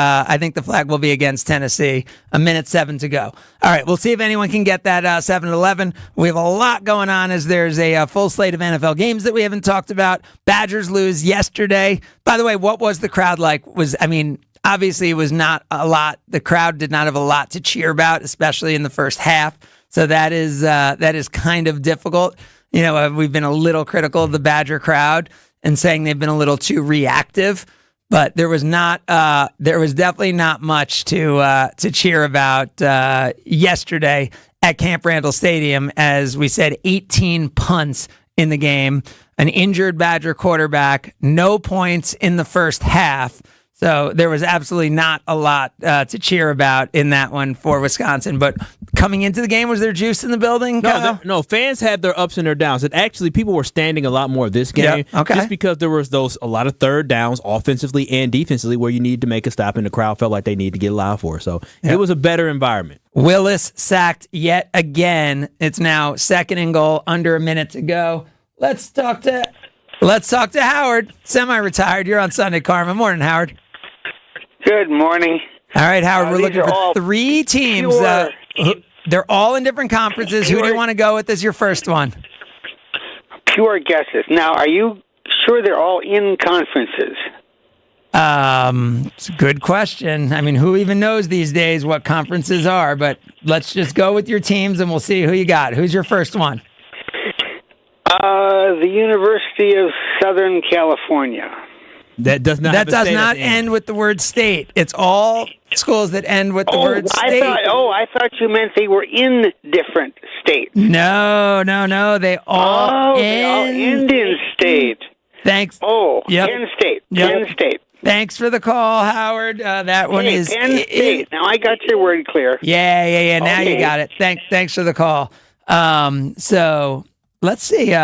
1:07 to go. All right, we'll see if anyone can get that 7-11. We have a lot going on as there's a full slate of NFL games that we haven't talked about. Badgers lose yesterday. By the way, what was the crowd like? Obviously it was not a lot. The crowd did not have a lot to cheer about, especially in the first half. So that is kind of difficult. You know, we've been a little critical of the Badger crowd and saying they've been a little too reactive. But there was definitely not much to cheer about yesterday at Camp Randall Stadium. As we said, 18 punts in the game, an injured Badger quarterback, no points in the first half. So there was absolutely not a lot to cheer about in that one for Wisconsin. But coming into the game, was there juice in the building? No, fans had their ups and their downs. And actually, people were standing a lot more this game. Okay. Just because there was a lot of third downs, offensively and defensively, where you need to make a stop, and the crowd felt like they needed to get loud for. So it was a better environment. Willis sacked yet again. It's now 2nd and goal, under a minute to go. Let's talk to Howard, semi-retired. You're on Sunday Karma. Morning, Howard. Good morning. All right, Howard, we're looking for all 3 teams. They're all in different conferences. Who do you want to go with as your first one? Pure guesses. Now, are you sure they're all in conferences? It's a good question. I mean, who even knows these days what conferences are? But let's just go with your teams, and we'll see who you got. Who's your first one? The University of Southern California. That does not. That does not end with the word state. It's all schools that end with the word state. I thought you meant they were in different states. No. They all end in state. Thanks. Penn State. Yep. Penn State. Thanks for the call, Howard. That one is Penn State. Now I got your word clear. Yeah. Now you got it. Thanks for the call. So let's see.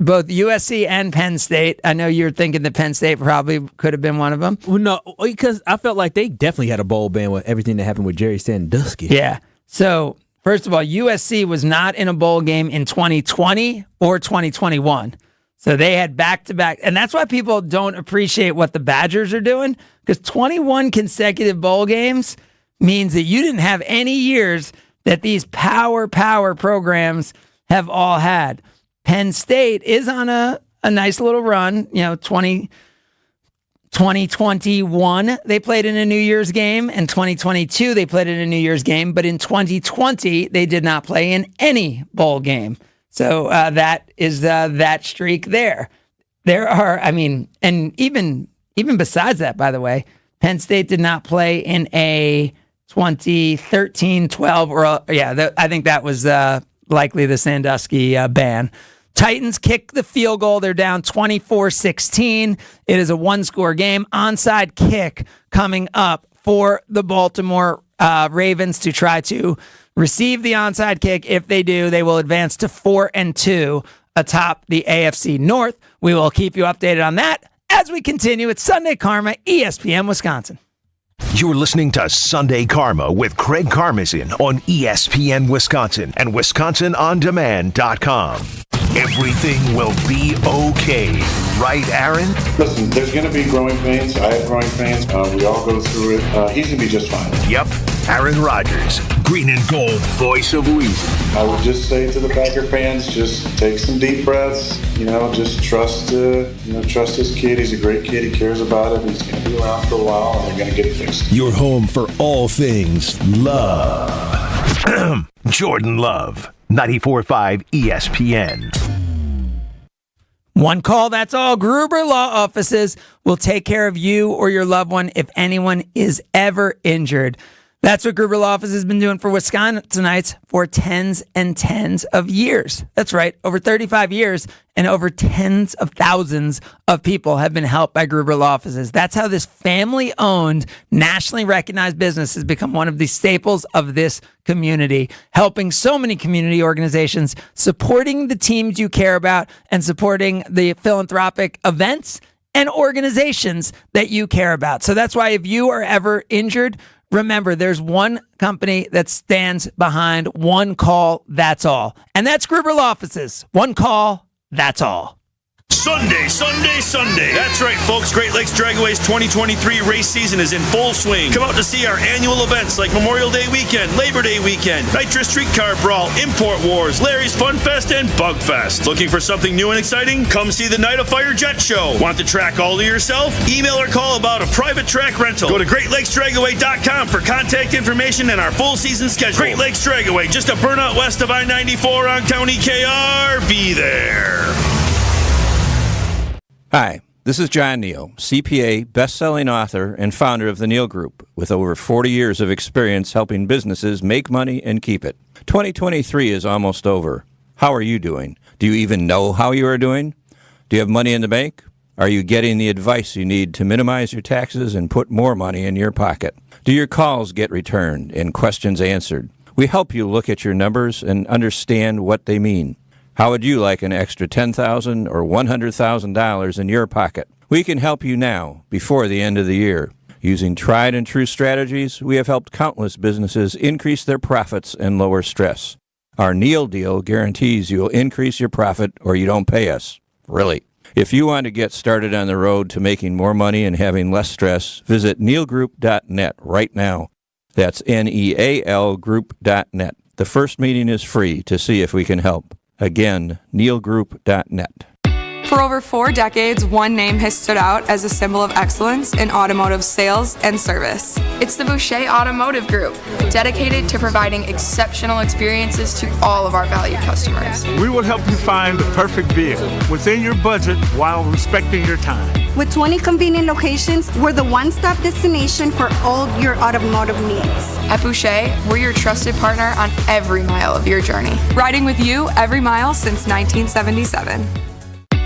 Both USC and Penn State. I know you're thinking that Penn State probably could have been one of them. Well, no, because I felt like they definitely had a bowl ban with everything that happened with Jerry Sandusky. Yeah. So, first of all, USC was not in a bowl game in 2020 or 2021. So they had back-to-back. And that's why people don't appreciate what the Badgers are doing, because 21 consecutive bowl games means that you didn't have any years that these power programs have all had. Penn State is on a nice little run. 2021, they played in a New Year's game, and 2022, they played in a New Year's game. But in 2020, they did not play in any bowl game. So that is that streak there. There are, and even besides that, by the way, Penn State did not play in a 2013, 12, I think that was likely the Sandusky ban. Titans kick the field goal. They're down 24-16. It is a one-score game. Onside kick coming up for the Baltimore Ravens to try to receive the onside kick. If they do, they will advance to 4-2 atop the AFC North. We will keep you updated on that as we continue. It's Sunday Karma, ESPN Wisconsin. You're listening to Sunday Karma with Craig Karmazin on ESPN Wisconsin and WisconsinOnDemand.com. Everything will be okay, right, Aaron? Listen, there's going to be growing pains. I have growing pains. We all go through it. He's going to be just fine. Yep, Aaron Rodgers, green and gold voice of reason. I would just say to the Packer fans, just take some deep breaths. Just trust this kid. He's a great kid. He cares about it. He's going to be around for a while, and they're going to get it fixed. Your home for all things love. Jordan Love, 94.5 ESPN. One call, that's all. Gruber Law Offices will take care of you or your loved one if anyone is ever injured. That's what Gruber Law Office has been doing for Wisconsinites for tens and tens of years. That's right, over 35 years, and over tens of thousands of people have been helped by Gruber Law Offices. That's how this family-owned, nationally recognized business has become one of the staples of this community, helping so many community organizations, supporting the teams you care about, and supporting the philanthropic events and organizations that you care about. So that's why if you are ever injured, remember, there's one company that stands behind one call, that's all. And that's Gruber Law Offices. One call, that's all. Sunday. That's right, folks. Great Lakes Dragways 2023 race season is in full swing. Come out to see our annual events like Memorial Day weekend, Labor Day weekend, Nitro Streetcar Brawl, Import Wars, Larry's Fun Fest, and Bug Fest. Looking for something new and exciting? Come see the Night of Fire Jet Show. Want the track all to yourself? Email or call about a private track rental. Go to GreatLakesDragaway.com for contact information and our full season schedule. Great Lakes Dragaway, just a burnout west of I-94 on County KR. Be there. Hi, this is John Neal, CPA, best-selling author, and founder of the Neal Group, with over 40 years of experience helping businesses make money and keep it. 2023 is almost over. How are you doing? Do you even know how you are doing? Do you have money in the bank? Are you getting the advice you need to minimize your taxes and put more money in your pocket? Do your calls get returned and questions answered? We help you look at your numbers and understand what they mean. How would you like an extra $10,000 or $100,000 in your pocket? We can help you now, before the end of the year. Using tried and true strategies, we have helped countless businesses increase their profits and lower stress. Our Neil deal guarantees you'll increase your profit or you don't pay us. Really. If you want to get started on the road to making more money and having less stress, visit neilgroup.net right now. That's NEAL group.net. The first meeting is free to see if we can help. Again, neilgroup.net. For over 4 decades, one name has stood out as a symbol of excellence in automotive sales and service. It's the Boucher Automotive Group, dedicated to providing exceptional experiences to all of our valued customers. We will help you find the perfect vehicle within your budget while respecting your time. With 20 convenient locations, we're the one-stop destination for all your automotive needs. At Boucher, we're your trusted partner on every mile of your journey, riding with you every mile since 1977.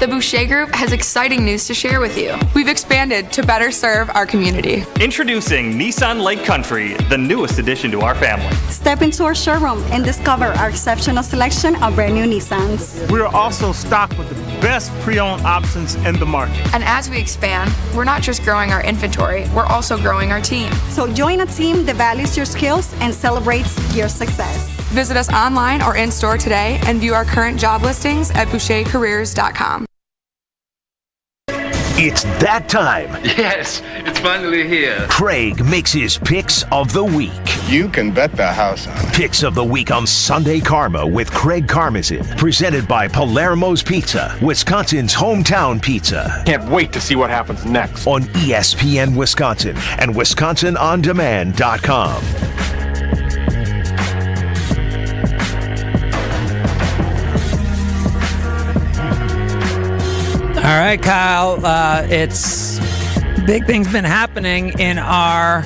The Boucher Group has exciting news to share with you. We've expanded to better serve our community. Introducing Nissan Lake Country, the newest addition to our family. Step into our showroom and discover our exceptional selection of brand new Nissans. We're also stocked with the best pre-owned options in the market. And as we expand, we're not just growing our inventory, we're also growing our team. So join a team that values your skills and celebrates your success. Visit us online or in-store today and view our current job listings at bouchercareers.com. It's that time. Yes, it's finally here. Craig makes his picks of the week. You can bet the house on it. Picks of the week on Sunday Karma with Craig Karmazin. Presented by Palermo's Pizza, Wisconsin's hometown pizza. Can't wait to see what happens next. On ESPN Wisconsin and WisconsinOnDemand.com. All right, Kyle, it's big things been happening in our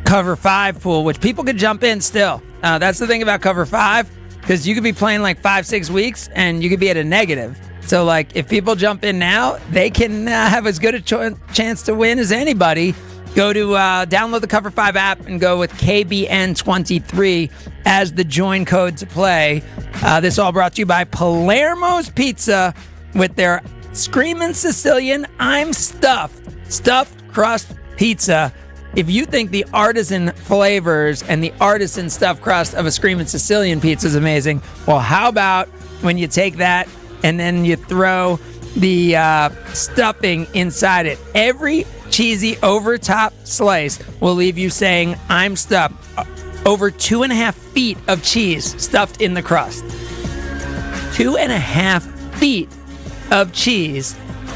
Cover 5 pool, which people could jump in still. That's the thing about Cover 5, because you could be playing like 5-6 weeks and you could be at a negative. So, like, if people jump in now, they can have as good a chance to win as anybody. Go to download the Cover 5 app and go with KBN23 as the join code to play. This all brought to you by Palermo's Pizza with their Screamin' Sicilian I'm Stuffed Crust Pizza. If you think the artisan flavors and the artisan stuffed crust of a Screamin' Sicilian pizza is amazing, well, how about when you take that and then you throw the stuffing inside it? Every cheesy over top slice will leave you saying, I'm stuffed. Over 2.5 feet of cheese stuffed in the crust. 2.5 feet of cheese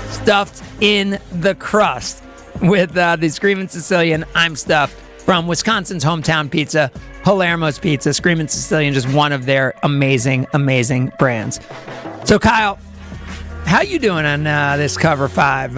stuffed in the crust with the Screamin' Sicilian I'm Stuffed from Wisconsin's hometown pizza, Palermo's Pizza. Screamin' Sicilian, just one of their amazing, amazing brands. So, Kyle, how you doing on this Cover 5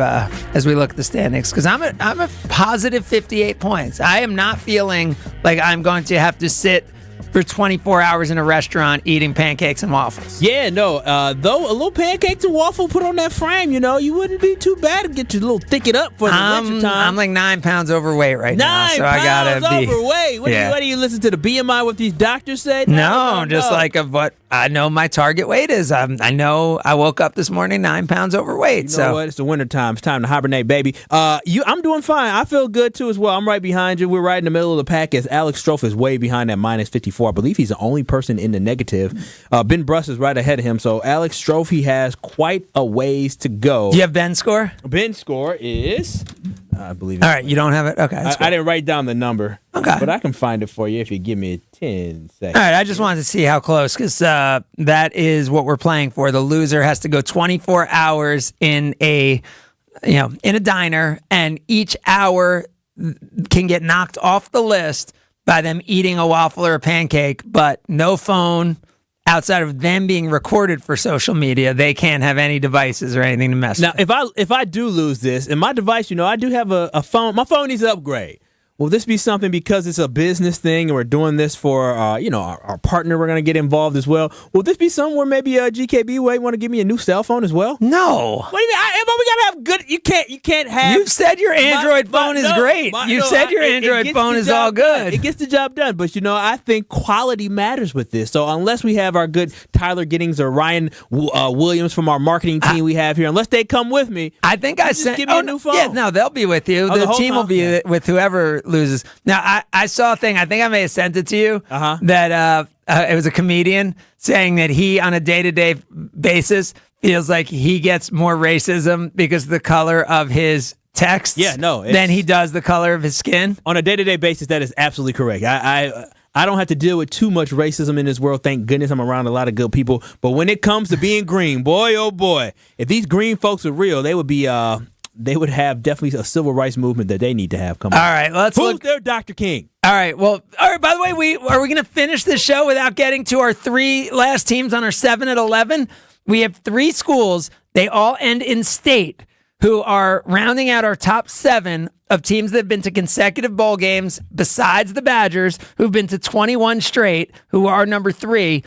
as we look at the standings? Because I'm a positive 58 points. I am not feeling like I'm going to have to sit for 24 hours in a restaurant eating pancakes and waffles. Yeah, no. Though a little pancakes and waffle put on that frame, you wouldn't be too bad to get your little thick it up for the winter time. I'm like 9 pounds overweight right now. 9 so pounds I gotta be overweight. What do you listen to the BMI what these doctors say? No, just like of what I know my target weight is. I know I woke up this morning 9 pounds overweight. You know what? It's the winter time. It's time to hibernate, baby. I'm doing fine. I feel good too as well. I'm right behind you. We're right in the middle of the pack as Alex Strofe is way behind at minus 54. I believe he's the only person in the negative. Ben Bruss is right ahead of him. So Alex Strofe, he has quite a ways to go. Do you have Ben's score? Ben's score is, I believe. All right, you don't have it? Okay. I didn't write down the number. Okay. But I can find it for you if you give me 10 seconds. All right, I just wanted to see how close, because that is what we're playing for. The loser has to go 24 hours in a diner, and each hour can get knocked off the list by them eating a waffle or a pancake, but no phone. Outside of them being recorded for social media, they can't have any devices or anything to mess with. Now, if I do lose this, and my device, I do have a phone. My phone needs an upgrade. will this be something because it's a business thing and we're doing this for, our partner? We're going to get involved as well. Will this be something where maybe GKB want to give me a new cell phone as well? No. What do you mean? But we got to have good. You can't have. You've said your Android phone is great. You said your Android phone is all good. It gets the job done. But, I think quality matters with this. So unless we have our good Tyler Giddings or Ryan Williams from our marketing team we have here, unless they come with me, I think I sent. Give me a new phone. Yeah, no, they'll be with you. The team will be with whoever loses. Now, I saw a thing. I think I may have sent it to you. That it was a comedian saying that he, on a day-to-day basis, feels like he gets more racism because of the color of his texts than he does the color of his skin. On a day-to-day basis, that is absolutely correct. I don't have to deal with too much racism in this world. Thank goodness I'm around a lot of good people. But when it comes to being green, boy, oh boy, if these green folks were real, they would be they would have definitely a civil rights movement that they need to have come on. All right, let's Who's look. their Dr. King? All right, well, by the way, are we going to finish this show without getting to our 3 last teams on our 7 at 11? We have 3 schools. They all end in state, who are rounding out our top 7 of teams that have been to consecutive bowl games, besides the Badgers, who've been to 21 straight, who are number 3.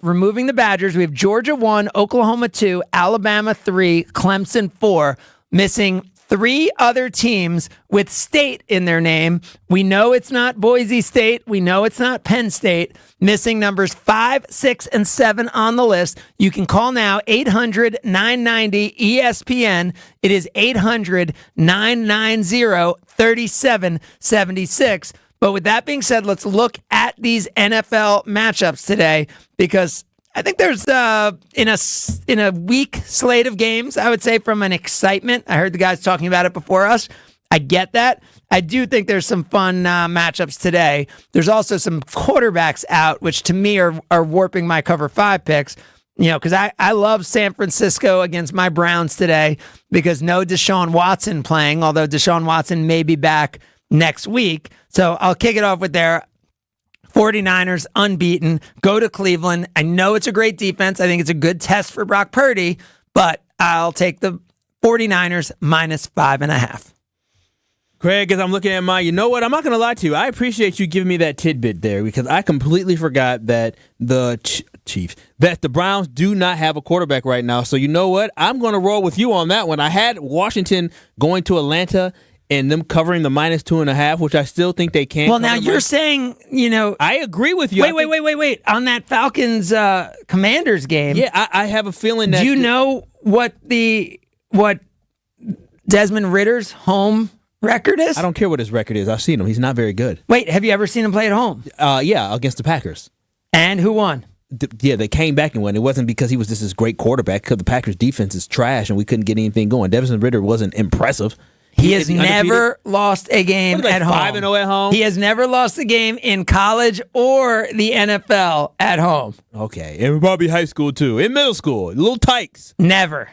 Removing the Badgers, we have Georgia 1, Oklahoma 2, Alabama 3, Clemson 4, missing 3 other teams with state in their name. We know it's not Boise State. We know it's not Penn State. Missing numbers 5, 6, and 7 on the list. You can call now, 800-990-ESPN. It is 800-990-3776. But with that being said, let's look at these NFL matchups today, because I think there's in a weak slate of games, I would say, from an excitement. I heard the guys talking about it before us. I get that. I do think there's some fun matchups today. There's also some quarterbacks out, which to me are warping my cover 5 picks. Because I love San Francisco against my Browns today, because no Deshaun Watson playing, although Deshaun Watson may be back next week. So I'll kick it off with their 49ers unbeaten, go to Cleveland. I know it's a great defense. I think it's a good test for Brock Purdy, but I'll take the 49ers minus 5.5. Craig, as I'm looking at mine, you know what? I'm not going to lie to you. I appreciate you giving me that tidbit there, because I completely forgot that the Chiefs, that the Browns do not have a quarterback right now. So you know what? I'm going to roll with you on that one. I had Washington going to Atlanta and them covering the minus 2.5, which I still think they can. Well, now you're saying, I agree with you. Wait. On that Falcons Commanders game. Yeah, I have a feeling that. Do you know what Desmond Ritter's home record is? I don't care what his record is. I've seen him. He's not very good. Wait, have you ever seen him play at home? Yeah, against the Packers. And who won? They came back and won. It wasn't because he was just this great quarterback, because the Packers' defense is trash and we couldn't get anything going. Desmond Ritter wasn't impressive. He has never lost a game at home. 5-0 at home? He has never lost a game in college or the NFL at home. Okay, and probably high school too. In middle school, little tykes. Never.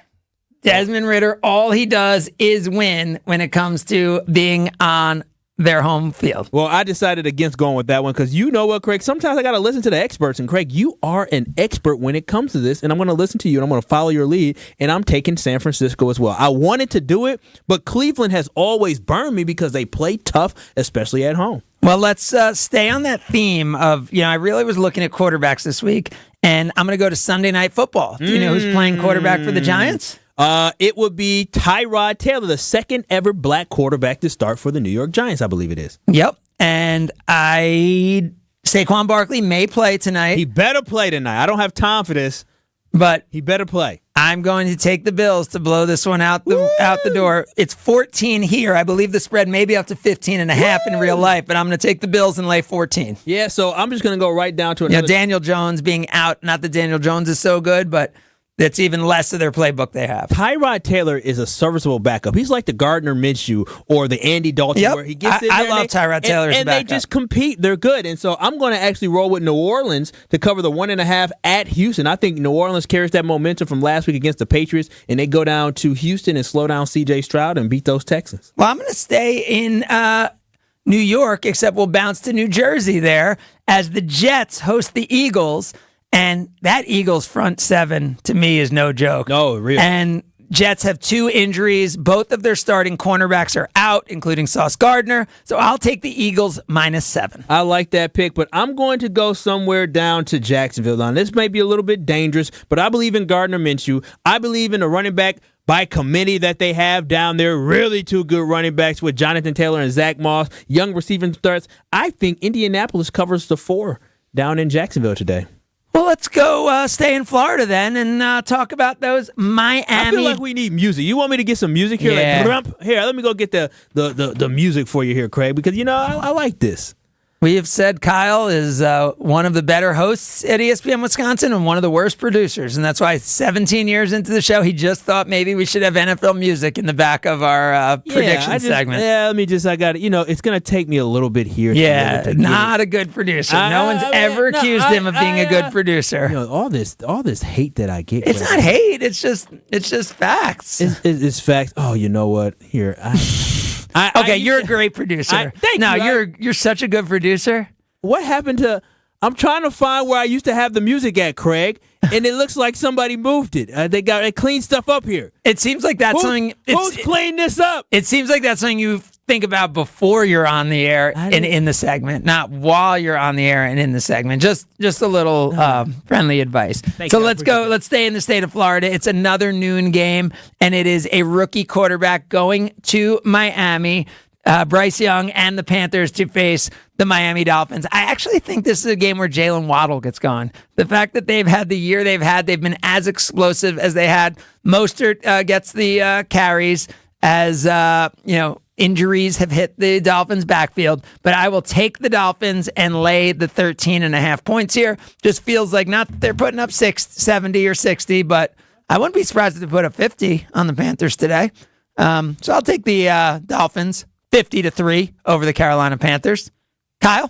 Desmond Ritter, all he does is win when it comes to being on their home field. Well, I decided against going with that one, because you know what, Craig? Sometimes I got to listen to the experts. And, Craig, you are an expert when it comes to this, and I'm going to listen to you, and I'm going to follow your lead, and I'm taking San Francisco as well. I wanted to do it, but Cleveland has always burned me because they play tough, especially at home. Well, let's stay on that theme of, I really was looking at quarterbacks this week, and I'm going to go to Sunday Night Football. Do you know who's playing quarterback for the Giants? It would be Tyrod Taylor, the second ever black quarterback to start for the New York Giants, I believe it is. Yep. And Saquon Barkley may play tonight. He better play tonight. I don't have time for this, but he better play. I'm going to take the Bills to blow this one out the door. It's 14 here. I believe the spread may be up to 15.5 in real life, but I'm going to take the Bills and lay 14. Yeah, so I'm just going to go right down to another. Daniel Jones being out. Not that Daniel Jones is so good, but that's even less of their playbook they have. Tyrod Taylor is a serviceable backup. He's like the Gardner Minshew or the Andy Dalton, where he gets in there. I love Tyrod Taylor as a backup. And they just compete. They're good. And so I'm going to actually roll with New Orleans to cover the 1.5 at Houston. I think New Orleans carries that momentum from last week against the Patriots, and they go down to Houston and slow down C.J. Stroud and beat those Texans. Well, I'm going to stay in New York, except we'll bounce to New Jersey there as the Jets host the Eagles. And that Eagles front seven, to me, is no joke. No, really. And, Jets have 2 injuries. Both of their starting cornerbacks are out, including Sauce Gardner. So I'll take the Eagles -7. I like that pick, but I'm going to go somewhere down to Jacksonville. Now, this may be a little bit dangerous, but I believe in Gardner Minshew. I believe in the running back by committee that they have down there. Really 2 good running backs with Jonathan Taylor and Zach Moss. Young receiving starts. I think Indianapolis covers the 4 down in Jacksonville today. Well, let's go stay in Florida then and talk about those Miami. I feel like we need music. You want me to get some music here? Yeah. Like, here, let me go get the music for you here, Craig, because, I like this. We have said Kyle is one of the better hosts at ESPN Wisconsin and one of the worst producers. And that's why 17 years into the show, he just thought maybe we should have NFL music in the back of our prediction segment. Yeah, I got it. It's going to take me a little bit here. Yeah, not a good producer. No one's ever accused him of being a good producer. All this hate that I get. It's not hate. It's just facts. It's facts. Oh, you know what? Here, you're a great producer. You're such a good producer. What happened to? I'm trying to find where I used to have the music at, Craig, and it looks like somebody moved it. They cleaned stuff up here. It seems like that's something. Who's cleaned this up? It seems like that's something you think about before you're on the air and in the segment, not while you're on the air and in the segment. Just a little friendly advice. Let's go. Let's stay in the state of Florida. It's another noon game, and it is a rookie quarterback going to Miami. Bryce Young and the Panthers to face the Miami Dolphins. I actually think this is a game where Jalen Waddle gets gone. The fact that they've had the year they've been as explosive as they had. Mostert gets the carries as injuries have hit the Dolphins' backfield. But I will take the Dolphins and lay the 13.5 points here. Just feels like not that they're putting up 70 or 60, but I wouldn't be surprised if they put up 50 on the Panthers today. So I'll take the Dolphins 50-3 over the Carolina Panthers. Kyle?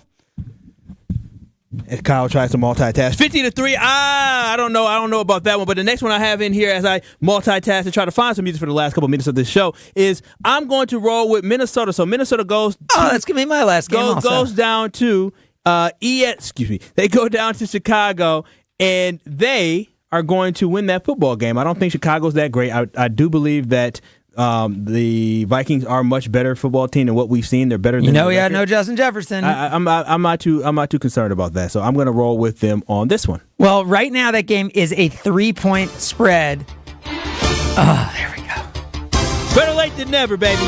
As Kyle tries to multitask. 50-3. I don't know about that one. But the next one I have in here as I multitask and try to find some music for the last couple minutes of this show is I'm going to roll with Minnesota. So Minnesota goes. That's gonna be my last game. Goes down to They go down to Chicago and they are going to win that football game. I don't think Chicago's that great. I do believe that. The Vikings are a much better football team than what we've seen. They're better than we had no Justin Jefferson. I'm not too concerned about that. So I'm going to roll with them on this one. Well, right now that game is a 3-point spread. There we go. Better late than never, baby.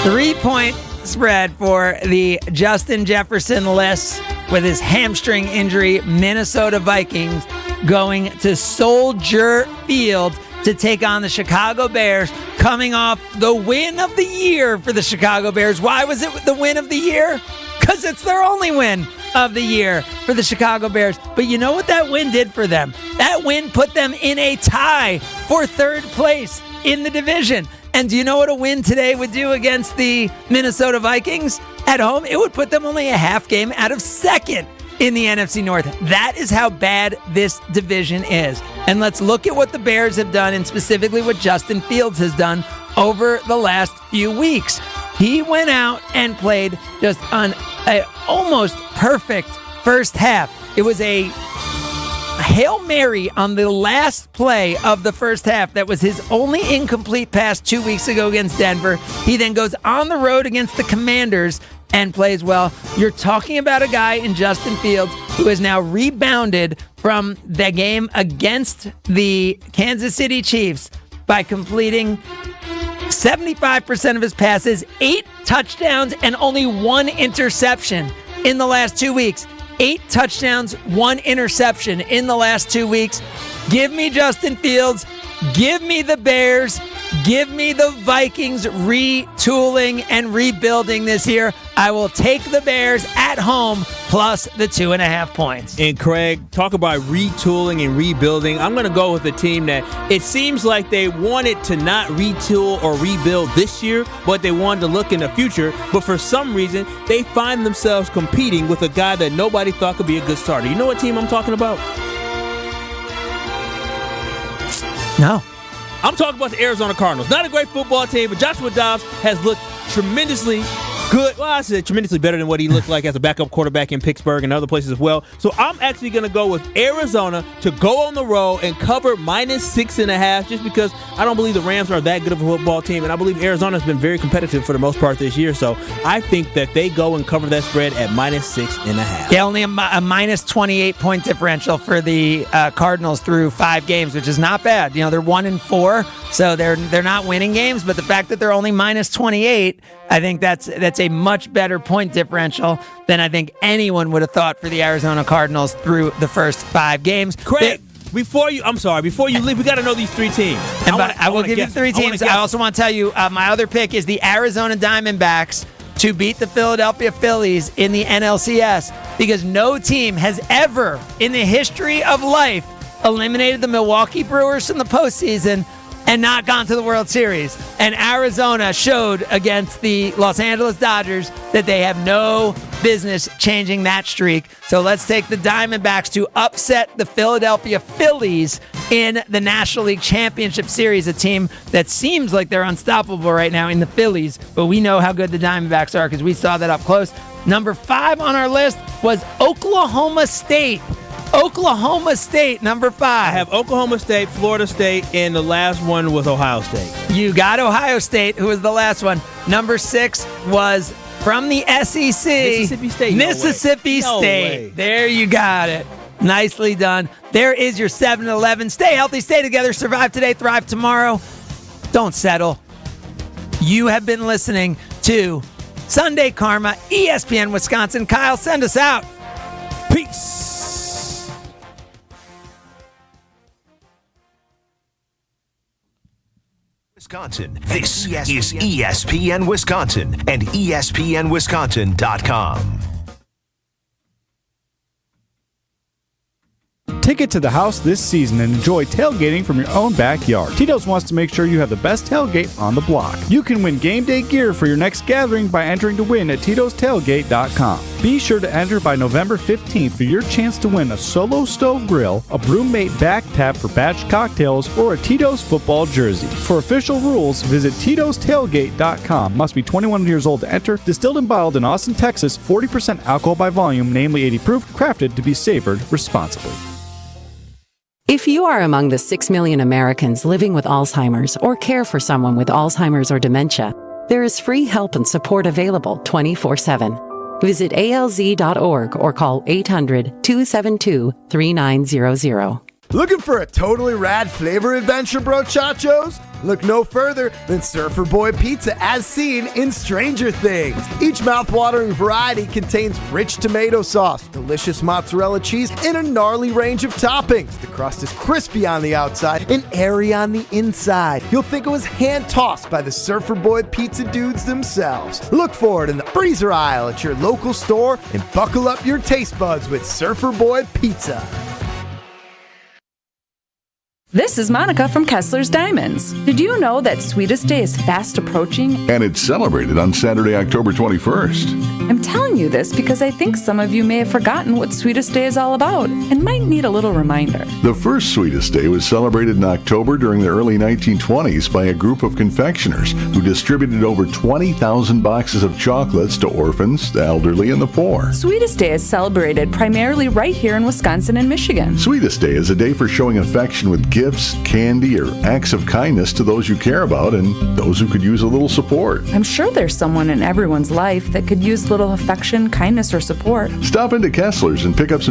3-point spread for the Justin Jefferson-less with his hamstring injury Minnesota Vikings going to Soldier Field to take on the Chicago Bears, coming off the win of the year for the Chicago Bears. Why was it the win of the year? Because it's their only win of the year for the Chicago Bears. But you know what that win did for them? That win put them in a tie for 3rd place in the division. And do you know what a win today would do against the Minnesota Vikings at home? It would put them only a half game out of 2nd in the NFC North. That is how bad this division is. And let's look at what the Bears have done and specifically what Justin Fields has done over the last few weeks. He went out and played just an almost perfect first half. It was a Hail Mary on the last play of the first half. That was his only incomplete pass 2 weeks ago against Denver. He then goes on the road against the Commanders and plays well. You're talking about a guy in Justin Fields who has now rebounded from the game against the Kansas City Chiefs by completing 75% of his passes, 8 touchdowns, and only 1 interception in the last 2 weeks. 8 touchdowns, 1 interception in the last 2 weeks. Give me Justin Fields. Give me the Bears. Give me the Vikings retooling and rebuilding this year. I will take the Bears at home plus the 2.5 points. And Craig, talk about retooling and rebuilding. I'm going to go with a team that it seems like they wanted to not retool or rebuild this year, but they wanted to look in the future. But for some reason, they find themselves competing with a guy that nobody thought could be a good starter. You know what team I'm talking about? No. I'm talking about the Arizona Cardinals. Not a great football team, but Joshua Dobbs has looked tremendously good. Well, I said tremendously better than what he looked like as a backup quarterback in Pittsburgh and other places as well. So I'm actually going to go with Arizona to go on the road and cover -6.5 just because I don't believe the Rams are that good of a football team, and I believe Arizona's been very competitive for the most part this year. So I think that they go and cover that spread at -6.5. Yeah, only a minus 28 point differential for the Cardinals through 5 games, which is not bad. You know, they're 1-4, so they're not winning games, but the fact that they're only minus 28, I think that's a much better point differential than I think anyone would have thought for the Arizona Cardinals through the first 5 games. Craig, before you leave, we got to know these 3 teams. I will give you 3 teams. I also want to tell you my other pick is the Arizona Diamondbacks to beat the Philadelphia Phillies in the NLCS, because no team has ever in the history of life eliminated the Milwaukee Brewers from the postseason and not gone to the World Series. And Arizona showed against the Los Angeles Dodgers that they have no business changing that streak. So let's take the Diamondbacks to upset the Philadelphia Phillies in the National League Championship Series, a team that seems like they're unstoppable right now in the Phillies, but we know how good the Diamondbacks are because we saw that up close. Number 5 on our list was Oklahoma State. Oklahoma State, number 5. I have Oklahoma State, Florida State, and the last one was Ohio State. You got Ohio State, who was the last one. Number 6 was from the SEC. Mississippi State. Mississippi State. There you got it. Nicely done. There is your 7-11. Stay healthy, stay together, survive today, thrive tomorrow. Don't settle. You have been listening to Sunday Karma, ESPN Wisconsin. Kyle, send us out. Peace. Wisconsin. This is ESPN Wisconsin and ESPNWisconsin.com. Take it to the house this season and enjoy tailgating from your own backyard. Tito's wants to make sure you have the best tailgate on the block. You can win game day gear for your next gathering by entering to win at Tito'sTailgate.com. Be sure to enter by November 15th for your chance to win a Solo Stove Grill, a Broommate back tap for batch cocktails, or a Tito's football jersey. For official rules, visit Tito'sTailgate.com. Must be 21 years old to enter. Distilled and bottled in Austin, Texas. 40% alcohol by volume, namely 80 proof. Crafted to be savored responsibly. If you are among the 6 million Americans living with Alzheimer's or care for someone with Alzheimer's or dementia, there is free help and support available 24/7. Visit alz.org or call 800-272-3900. Looking for a totally rad flavor adventure, brochachos? Look no further than Surfer Boy Pizza as seen in Stranger Things. Each mouth-watering variety contains rich tomato sauce, delicious mozzarella cheese, and a gnarly range of toppings. The crust is crispy on the outside and airy on the inside. You'll think it was hand-tossed by the Surfer Boy Pizza dudes themselves. Look for it in the freezer aisle at your local store and buckle up your taste buds with Surfer Boy Pizza. This is Monica from Kessler's Diamonds. Did you know that Sweetest Day is fast approaching? And it's celebrated on Saturday, October 21st. I'm telling you this because I think some of you may have forgotten what Sweetest Day is all about and might need a little reminder. The first Sweetest Day was celebrated in October during the early 1920s by a group of confectioners who distributed over 20,000 boxes of chocolates to orphans, the elderly, and the poor. Sweetest Day is celebrated primarily right here in Wisconsin and Michigan. Sweetest Day is a day for showing affection with gifts, candy, or acts of kindness to those you care about and those who could use a little support. I'm sure there's someone in everyone's life that could use little affection, kindness, or support. Stop into Kessler's and pick up some